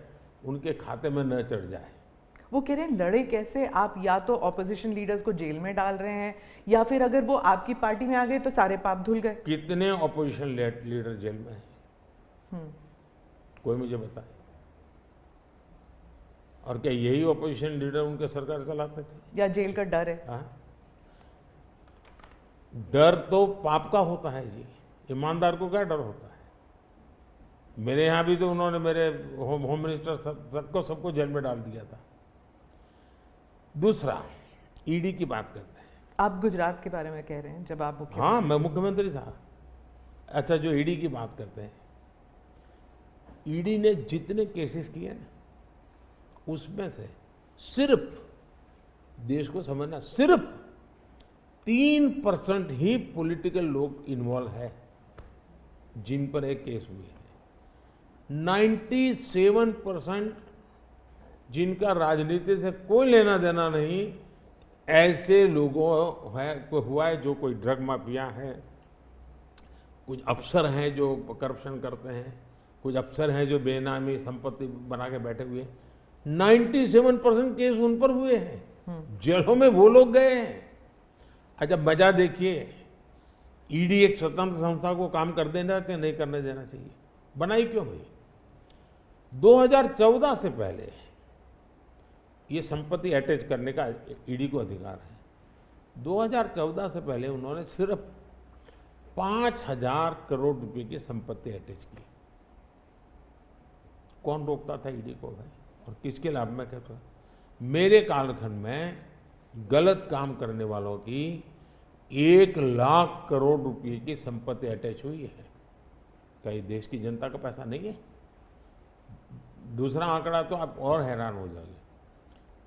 उनके खाते में न चढ़ जाए। वो कह रहे हैं लड़े कैसे आप? या तो ऑपोजिशन लीडर्स को जेल में डाल रहे हैं, या फिर अगर वो आपकी पार्टी में आ गए तो सारे पाप धुल गए। कितने ऑपोजिशन लीडर जेल में हैं? कोई मुझे बताए। और क्या यही ऑपोजिशन लीडर उनके सरकार चलाते थे? या जेल का डर है? हाँ? डर तो पाप का होता है जी, ईमानदार को क्या डर होता है? मेरे यहाँ भी तो उन्होंने मेरे होम मिनिस्टर सबको जेल में डाल दिया था। दूसरा, ईडी की बात करते हैं। आप गुजरात के बारे में कह रहे हैं जब आप मुख्यमंत्री? हाँ, मैं मुख्यमंत्री था। अच्छा, जो ईडी की बात करते हैं, ईडी ने जितने केसेस किए ना, उसमें से सिर्फ, देश को समझना, सिर्फ 3% ही पॉलिटिकल लोग इन्वॉल्व है जिन पर एक केस हुए हैं। 97% जिनका राजनीति से कोई लेना देना नहीं, ऐसे लोगों को हुआ है जो कोई ड्रग माफिया है, कुछ अफसर हैं जो करप्शन करते हैं, कुछ अफसर हैं जो बेनामी संपत्ति बना के बैठे हुए हैं। 97% केस उन पर हुए हैं, जेलों में वो लोग गए हैं। अच्छा, मजा देखिए, ईडी एक स्वतंत्र संस्था को काम कर देना चाहिए, नहीं करने देना चाहिए? बनाई क्यों भाई? 2014 से पहले ये संपत्ति अटैच करने का ईडी को अधिकार है। 2014 से पहले उन्होंने सिर्फ 5,000 करोड़ रुपए की संपत्ति अटैच की। कौन रोकता था ईडी को भाई? और किसके लाभ में कहता? मेरे कालखंड में गलत काम करने वालों की 1 लाख करोड़ रुपए की संपत्ति अटैच हुई है। क्या ये देश की जनता का पैसा नहीं है? दूसरा आंकड़ा तो आप और हैरान हो जाओगे।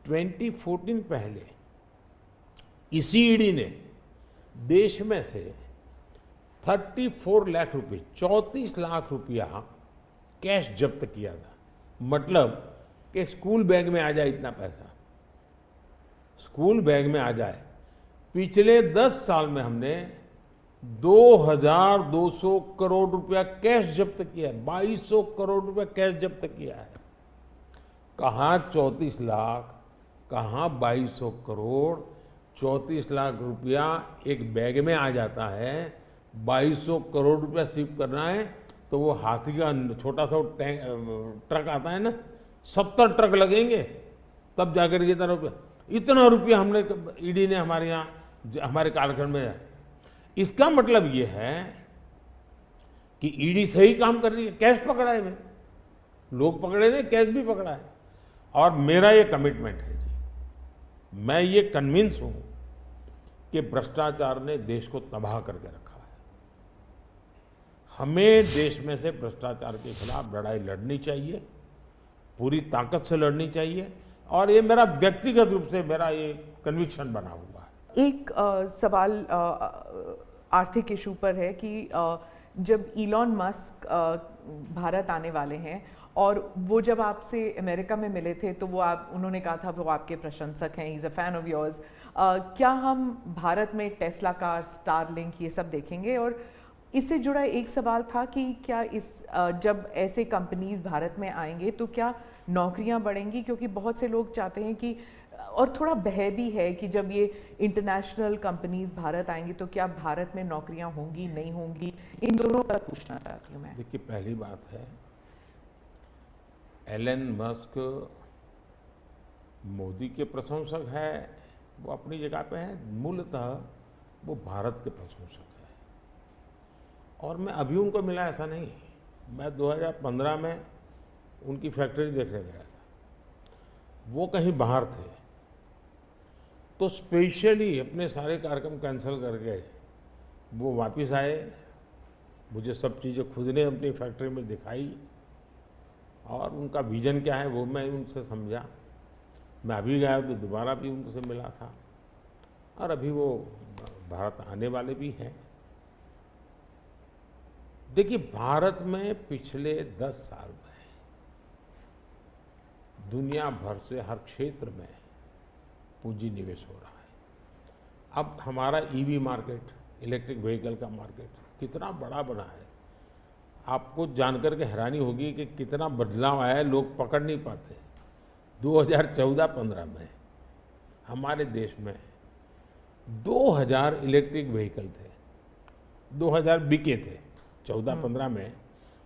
2014 पहले इसी ईडी ने देश में से 34 लाख रुपए, 34 लाख रुपया कैश जब्त किया था। मतलब कि स्कूल बैग में आ जाए इतना पैसा, स्कूल बैग में आ जाए। पिछले 10 साल में हमने 2,200 करोड़ रुपया कैश जब्त किया है। 2,200 करोड़ रुपया कैश जब्त किया है। कहाँ 34 लाख, कहाँ 2,200 करोड़। 34 लाख रुपया एक बैग में आ जाता है। 2,200 करोड़ रुपया शिफ्ट करना है तो वो हाथी का छोटा सा ट्रक आता है ना, 70 ट्रक लगेंगे तब जाकर के इतना रुपया हमने ईडी ने हमारे यहाँ हमारे कालखंड में। इसका मतलब ये है कि ईडी सही काम कर रही है। कैश पकड़ा है भाई, लोग पकड़े नहीं, कैश भी पकड़ा है। और मेरा ये कमिटमेंट है जी, मैं ये कन्विंस हूं कि भ्रष्टाचार ने देश को तबाह करके रखा है। हमें देश में से भ्रष्टाचार के खिलाफ लड़ाई लड़नी चाहिए, पूरी ताकत से लड़नी चाहिए। और ये मेरा व्यक्तिगत रूप से मेरा ये कन्विक्शन बना हुआ है। एक सवाल आर्थिक इशू पर है कि जब इलॉन मस्क भारत आने वाले हैं और वो जब आपसे अमेरिका में मिले थे तो उन्होंने कहा था वो आपके प्रशंसक हैं, he is a fan of yours. क्या हम भारत में टेस्ला कार, स्टारलिंक ये सब देखेंगे? और इससे जुड़ा एक सवाल था कि क्या जब ऐसे कंपनीज भारत में आएंगे तो क्या नौकरियां बढ़ेंगी? क्योंकि बहुत से लोग चाहते हैं कि, और थोड़ा भय भी है कि जब ये इंटरनेशनल कंपनीज भारत आएंगी तो क्या भारत में नौकरियां होंगी, नहीं होंगी? इन दोनों पर पूछना चाहती हूँ मैं। देखिए, पहली बात है, एलन मस्क मोदी के प्रशंसक है, वो अपनी जगह पे है। मूलतः वो भारत के प्रशंसक है और मैं अभी उनको मिला ऐसा नहीं। मैं 2015 में उनकी फैक्ट्री देखने गया था, वो कहीं बाहर थे, तो स्पेशली अपने सारे कार्यक्रम कैंसिल करके वो वापस आए। मुझे सब चीज़ें खुद ने अपनी फैक्ट्री में दिखाई और उनका विजन क्या है वो मैं उनसे समझा। मैं अभी गया तो दोबारा भी उनसे मिला था और अभी वो भारत आने वाले भी हैं। देखिए, भारत में पिछले 10 साल में दुनिया भर से हर क्षेत्र में पूंजी निवेश हो रहा है। अब हमारा ईवी मार्केट, इलेक्ट्रिक व्हीकल का मार्केट कितना बड़ा बना है, आपको जानकर के हैरानी होगी कि कितना बदलाव आया है, लोग पकड़ नहीं पाते। 2014-15 में हमारे देश में 2000 इलेक्ट्रिक व्हीकल थे, 2000 बिके थे। 14-15 में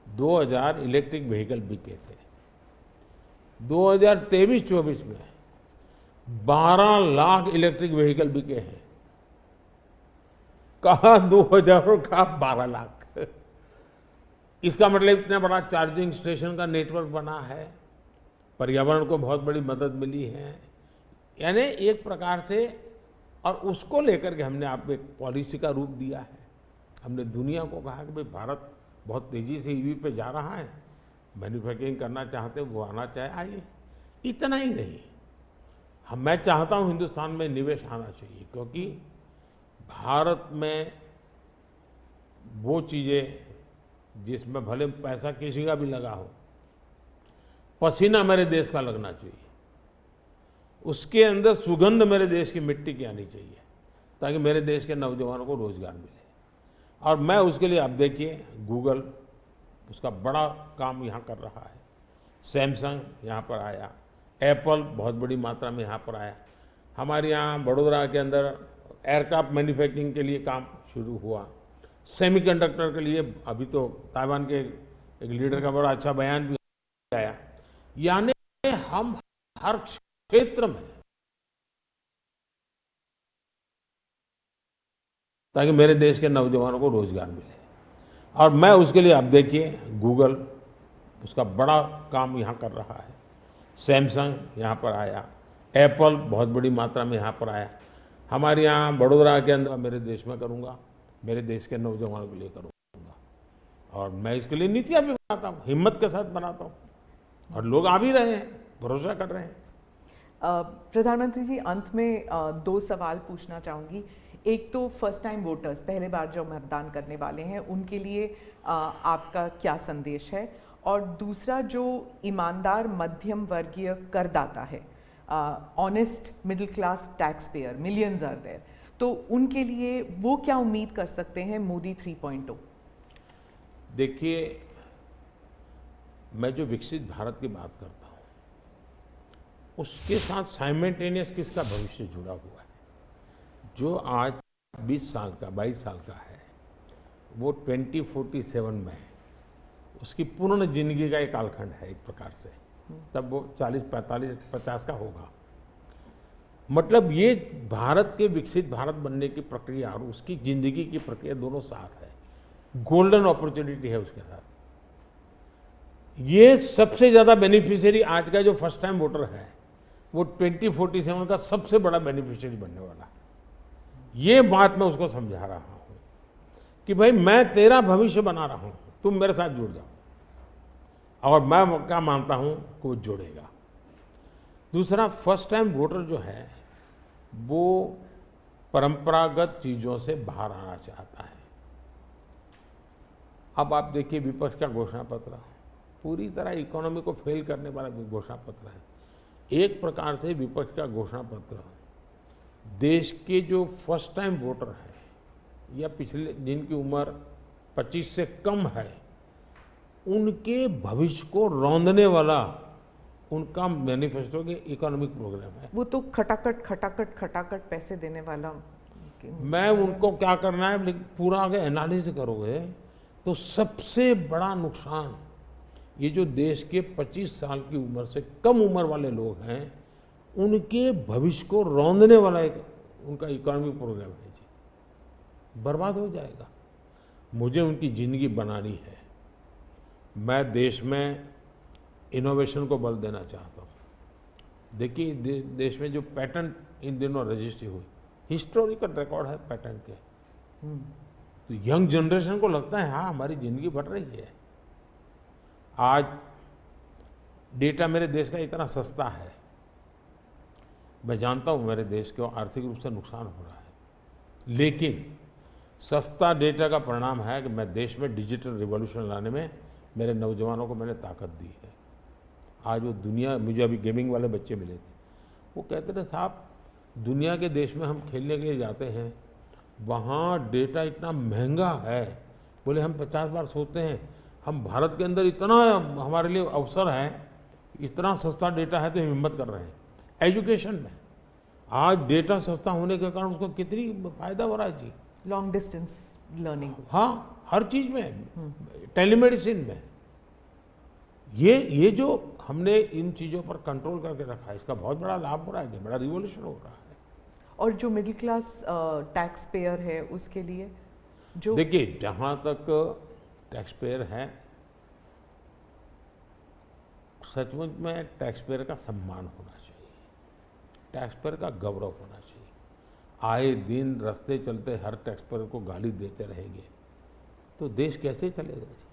2000 इलेक्ट्रिक व्हीकल बिके थे। 2023-24 में 12 लाख इलेक्ट्रिक व्हीकल बिके हैं। कहा 2000 और कहा 12 लाख। इसका मतलब इतना बड़ा चार्जिंग स्टेशन का नेटवर्क बना है, पर्यावरण को बहुत बड़ी मदद मिली है। यानी एक प्रकार से, और उसको लेकर के हमने आपको एक पॉलिसी का रूप दिया है। हमने दुनिया को कहा कि भाई भारत बहुत तेजी से ईवी पे जा रहा है, मैन्युफैक्चरिंग करना चाहते हो वो आना चाहे आइए। इतना ही नहीं, मैं चाहता हूं हिंदुस्तान में निवेश आना चाहिए, क्योंकि भारत में वो चीज़ें जिसमें भले पैसा किसी का भी लगा हो, पसीना मेरे देश का लगना चाहिए, उसके अंदर सुगंध मेरे देश की मिट्टी की आनी चाहिए, ताकि मेरे देश के नौजवानों को रोजगार मिले। और मैं उसके लिए, आप देखिए, गूगल उसका बड़ा काम यहाँ कर रहा है, सैमसंग यहाँ पर आया, एप्पल बहुत बड़ी मात्रा में यहाँ पर आया। हमारे यहाँ बड़ोदरा के अंदर एयरक्राफ्ट मैन्युफैक्चरिंग के लिए काम शुरू हुआ। सेमीकंडक्टर के लिए अभी तो ताइवान के एक लीडर का बड़ा अच्छा बयान भी आया। यानी हम हर क्षेत्र में, ताकि मेरे देश के नौजवानों को रोजगार मिले। और मैं उसके लिए, आप देखिए, गूगल उसका बड़ा काम यहाँ कर रहा है, सैमसंग यहाँ पर आया, एप्पल बहुत बड़ी मात्रा में यहाँ पर आया। हमारे यहाँ बड़ोदरा के अंदर मेरे देश में करूँगा, मेरे देश के नौजवानों के लिए करूँगा, और मैं इसके लिए नीतियाँ भी बनाता हूँ, हिम्मत के साथ बनाता हूँ, और लोग आ भी रहे हैं, भरोसा कर रहे हैं। प्रधानमंत्री जी, अंत में 2 सवाल पूछना चाहूँगी। एक तो फर्स्ट टाइम वोटर्स, पहले बार जो मतदान करने वाले हैं, उनके लिए आपका क्या संदेश है? और दूसरा, जो ईमानदार मध्यम वर्गीय करदाता है, honest middle class tax payer, millions are there, तो उनके लिए वो क्या उम्मीद कर सकते हैं मोदी 3.0? देखिए, मैं जो विकसित भारत की बात करता हूँ, उसके साथ साइमल्टेनियस किसका भविष्य जुड़ा हुआ है। जो आज 20 साल का, 22 साल का है, वो 2047 में उसकी पूर्ण जिंदगी का एक कालखंड है एक प्रकार से, तब वो 40, 45, 50 का होगा। मतलब ये भारत के विकसित भारत बनने की प्रक्रिया और उसकी जिंदगी की प्रक्रिया दोनों साथ है, गोल्डन अपॉर्चुनिटी है उसके साथ। ये सबसे ज्यादा बेनिफिशियरी आज का जो फर्स्ट टाइम वोटर है, वो 2047 का सबसे बड़ा बेनिफिशियरी बनने वाला है। ये बात मैं उसको समझा रहा हूं कि भाई मैं तेरा भविष्य बना रहा हूं, तुम मेरे साथ जुड़ जाओ, और मैं क्या मानता हूं कि वो जुड़ेगा। दूसरा, फर्स्ट टाइम वोटर जो है वो परंपरागत चीज़ों से बाहर आना चाहता है। अब आप देखिए विपक्ष का घोषणा पत्र पूरी तरह इकोनॉमी को फेल करने वाला घोषणा पत्र है। एक प्रकार से विपक्ष का घोषणा पत्र देश के जो फर्स्ट टाइम वोटर हैं या पिछले जिनकी उम्र 25 से कम है, उनके भविष्य को रौंदने वाला उनका मैनिफेस्टो के इकोनॉमिक प्रोग्राम है। वो तो खटाखट खटाखट खटाखट पैसे देने वाला। मैं उनको क्या करना है, लेकिन पूरा आगे एनालिसिस करोगे तो सबसे बड़ा नुकसान ये जो देश के 25 साल की उम्र से कम उम्र वाले लोग हैं, उनके भविष्य को रौंदने वाला एक उनका इकोनॉमिक प्रोग्राम है जी। बर्बाद हो जाएगा। मुझे उनकी ज़िंदगी बनानी है। मैं देश में इनोवेशन को बल देना चाहता हूँ। देखिए देश में जो पैटेंट इन दिनों रजिस्ट्री हुई, हिस्टोरिकल रिकॉर्ड है पैटेंट के। तो यंग जनरेशन को लगता है हाँ हमारी ज़िंदगी बढ़ रही है। आज डेटा मेरे देश का इतना सस्ता है, मैं जानता हूँ मेरे देश को आर्थिक रूप से नुकसान हो रहा है, लेकिन सस्ता डेटा का परिणाम है कि मैं देश में डिजिटल रिवॉल्यूशन लाने में मेरे नौजवानों को मैंने ताकत दी है। आज वो दुनिया, मुझे अभी गेमिंग वाले बच्चे मिले थे, वो कहते थे साहब दुनिया के देश में हम खेलने के लिए जाते हैं, वहाँ डेटा इतना महंगा है। बोले हम 50 बार सोचते हैं, हम भारत के अंदर इतना हमारे लिए अवसर है, इतना सस्ता डेटा है तो हम हिम्मत कर रहे हैं। एजुकेशन में आज डेटा सस्ता होने के कारण उसको कितनी फायदा हो रहा है जी। लॉन्ग डिस्टेंस लर्निंग, हाँ हर चीज में, टेलीमेडिसिन में। ये जो हमने इन चीज़ों पर कंट्रोल करके रखा है, इसका बहुत बड़ा लाभ हो रहा है, बड़ा रिवॉल्यूशन हो रहा है। और जो मिडिल क्लास टैक्स पेयर है उसके लिए जो देखिए जहाँ तक टैक्स पेयर है, सचमुच में टैक्स पेयर का सम्मान होना चाहिए, टैक्स पेयर का गौरव होना चाहिए। आए दिन रास्ते चलते हर टैक्स पेयर को गाली देते रहेंगे तो देश कैसे चलेगा जी?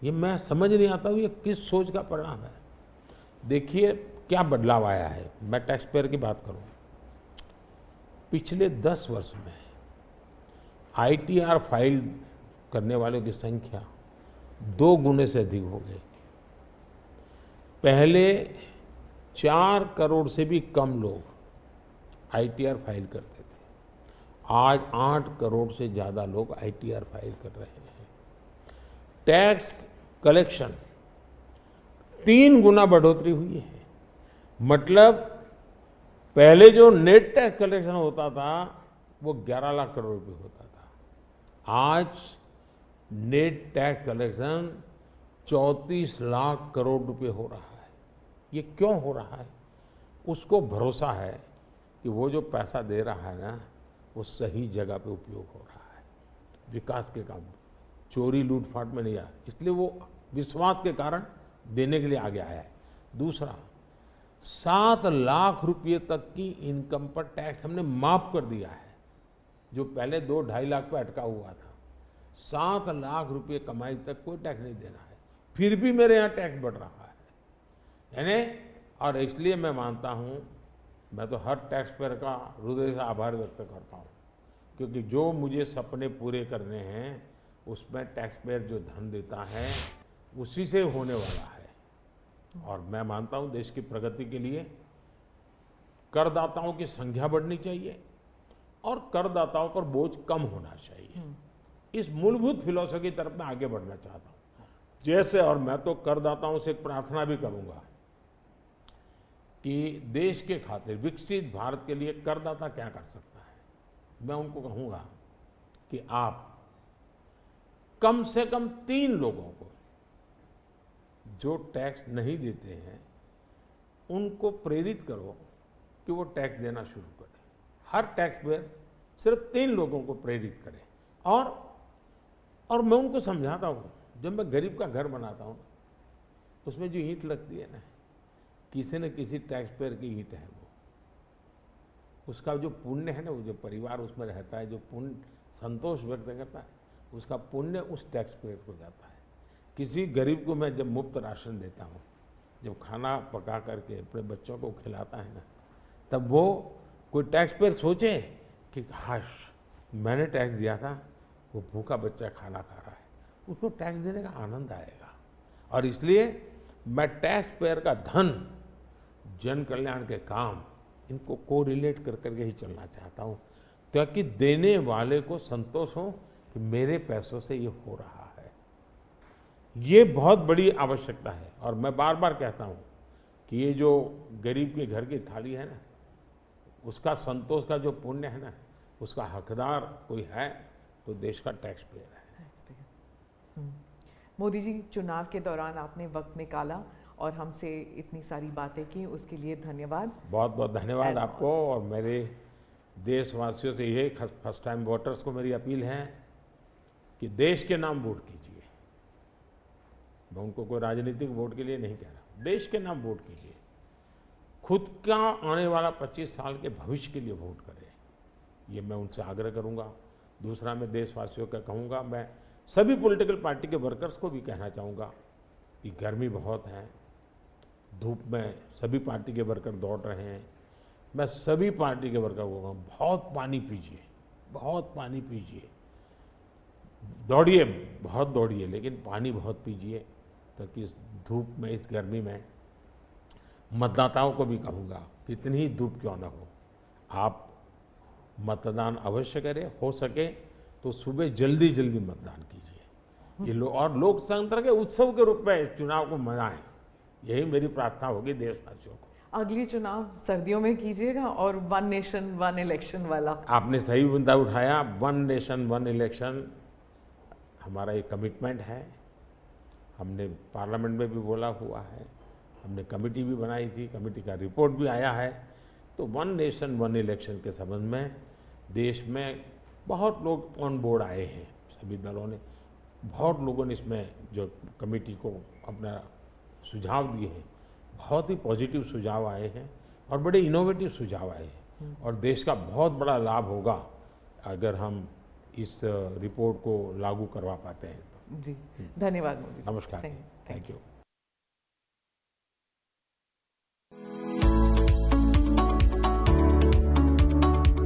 ये मैं समझ नहीं आता हूँ ये किस सोच का परिणाम है। देखिए क्या बदलाव आया है। मैं टैक्स पेयर की बात करूँ, पिछले 10 वर्ष में आईटीआर फाइल करने वालों की संख्या 2 गुने से अधिक हो गई। पहले 4 करोड़ से भी कम लोग आईटीआर फाइल करते थे, आज 8 करोड़ से ज़्यादा लोग आईटीआर फाइल कर रहे हैं। टैक्स कलेक्शन 3 गुना बढ़ोतरी हुई है। मतलब पहले जो नेट टैक्स कलेक्शन होता था वो 11 लाख करोड़ रुपए होता था, आज net tax collection 34 lakh crore रुपए हो रहा है। ये क्यों हो रहा है? उसको भरोसा है कि वो जो पैसा दे रहा है ना, वो सही जगह पे उपयोग हो रहा है, विकास के काम, चोरी लूटफाट में नहीं आया, इसलिए वो विश्वास के कारण देने के लिए आगे आया है। दूसरा, 7 लाख रुपये तक की इनकम पर टैक्स हमने माफ कर दिया है, जो पहले 2-2.5 लाख पे अटका हुआ था। 7 लाख रुपये कमाई तक कोई टैक्स नहीं देना है, फिर भी मेरे यहाँ टैक्स बढ़ रहा है। यानी, और इसलिए मैं मानता हूँ, मैं तो हर टैक्स पेयर का हृदय से आभार व्यक्त करता हूँ, क्योंकि जो मुझे सपने पूरे करने हैं उसमें टैक्स पेयर जो धन देता है उसी से होने वाला है। और मैं मानता हूँ देश की प्रगति के लिए करदाताओं की संख्या बढ़नी चाहिए और करदाताओं पर बोझ कम होना चाहिए। इस मूलभूत फिलॉसफी की तरफ मैं आगे बढ़ना चाहता हूँ। जैसे, और मैं तो करदाताओं से एक प्रार्थना भी करूँगा कि देश के खातिर, विकसित भारत के लिए करदाता क्या कर सकता है। मैं उनको कहूँगा कि आप कम से कम 3 लोगों को जो टैक्स नहीं देते हैं उनको प्रेरित करो कि वो टैक्स देना शुरू करें। हर टैक्स पेयर सिर्फ 3 लोगों को प्रेरित करें। और मैं उनको समझाता हूँ, जब मैं गरीब का घर बनाता हूँ उसमें जो ईंट लगती है ना, किसी न किसी टैक्स पेयर की ईंट है, वो उसका जो पुण्य है ना, वो जो परिवार उसमें रहता है, जो पुण्य संतोष व्यक्त करता है, उसका पुण्य उस टैक्स पेयर को जाता है। किसी गरीब को मैं जब मुफ्त राशन देता हूँ जब खाना पका करके अपने बच्चों को खिलाता है ना, तब वो कोई टैक्स पेयर सोचे कि हाश मैंने टैक्स दिया था, वो भूखा बच्चा खाना खा रहा है, उसको टैक्स देने का आनंद आएगा। और इसलिए मैं टैक्स पेयर का धन, जन कल्याण के काम, इनको को रिलेट कर करके ही चलना चाहता हूँ, ताकि देने वाले को संतोष हो कि मेरे पैसों से ये हो रहा है। ये बहुत बड़ी आवश्यकता है। और मैं बार बार कहता हूँ कि ये जो गरीब के घर की थाली है ना, उसका संतोष का जो पुण्य है ना, उसका हकदार कोई है तो देश का टैक्स पेयर है। मोदी जी, चुनाव के दौरान आपने वक्त निकाला और हमसे इतनी सारी बातें की, उसके लिए धन्यवाद। बहुत बहुत धन्यवाद आपको। और मेरे देशवासियों से ये फर्स्ट टाइम वोटर्स को मेरी अपील है कि देश के नाम वोट कीजिए। मैं उनको कोई राजनीतिक वोट के लिए नहीं कह रहा, देश के नाम वोट कीजिए। खुद का आने वाला 25 साल के भविष्य के लिए वोट करें, ये मैं उनसे आग्रह करूंगा। दूसरा, मैं देशवासियों का कहूँगा, मैं सभी पॉलिटिकल पार्टी के वर्कर्स को भी कहना चाहूँगा कि गर्मी बहुत है, धूप में सभी पार्टी के वर्कर दौड़ रहे हैं। मैं सभी पार्टी के वर्कर को कहूँगा, बहुत पानी पीजिए, बहुत पानी पीजिए, दौड़िए, बहुत दौड़िए, लेकिन पानी बहुत पीजिए, ताकि इस धूप में, इस गर्मी में, मतदाताओं को भी कहूँगा कि इतनी ही धूप क्यों ना हो, आप मतदान अवश्य करें। हो सके तो सुबह जल्दी जल्दी मतदान कीजिए। ये और लोकतंत्र के उत्सव के रूप में चुनाव को मनाएं, यही मेरी प्रार्थना होगी देशवासियों को। अगली चुनाव सर्दियों में कीजिएगा और वन नेशन वन इलेक्शन वाला। आपने सही मुद्दा उठाया। वन नेशन वन इलेक्शन हमारा एक कमिटमेंट है। हमने पार्लियामेंट में भी बोला हुआ है, हमने कमेटी भी बनाई थी, कमेटी का रिपोर्ट भी आया है। तो वन नेशन वन इलेक्शन के संबंध में देश में बहुत लोग ऑन बोर्ड आए हैं, सभी दलों ने, बहुत लोगों ने इसमें जो कमेटी को अपना सुझाव दिए हैं, बहुत ही पॉजिटिव सुझाव आए हैं और बड़े इनोवेटिव सुझाव आए हैं। और देश का बहुत बड़ा लाभ होगा अगर हम इस रिपोर्ट को लागू करवा पाते हैं तो। जी, धन्यवाद मोदी। नमस्कार, थैंक यू। Thank you.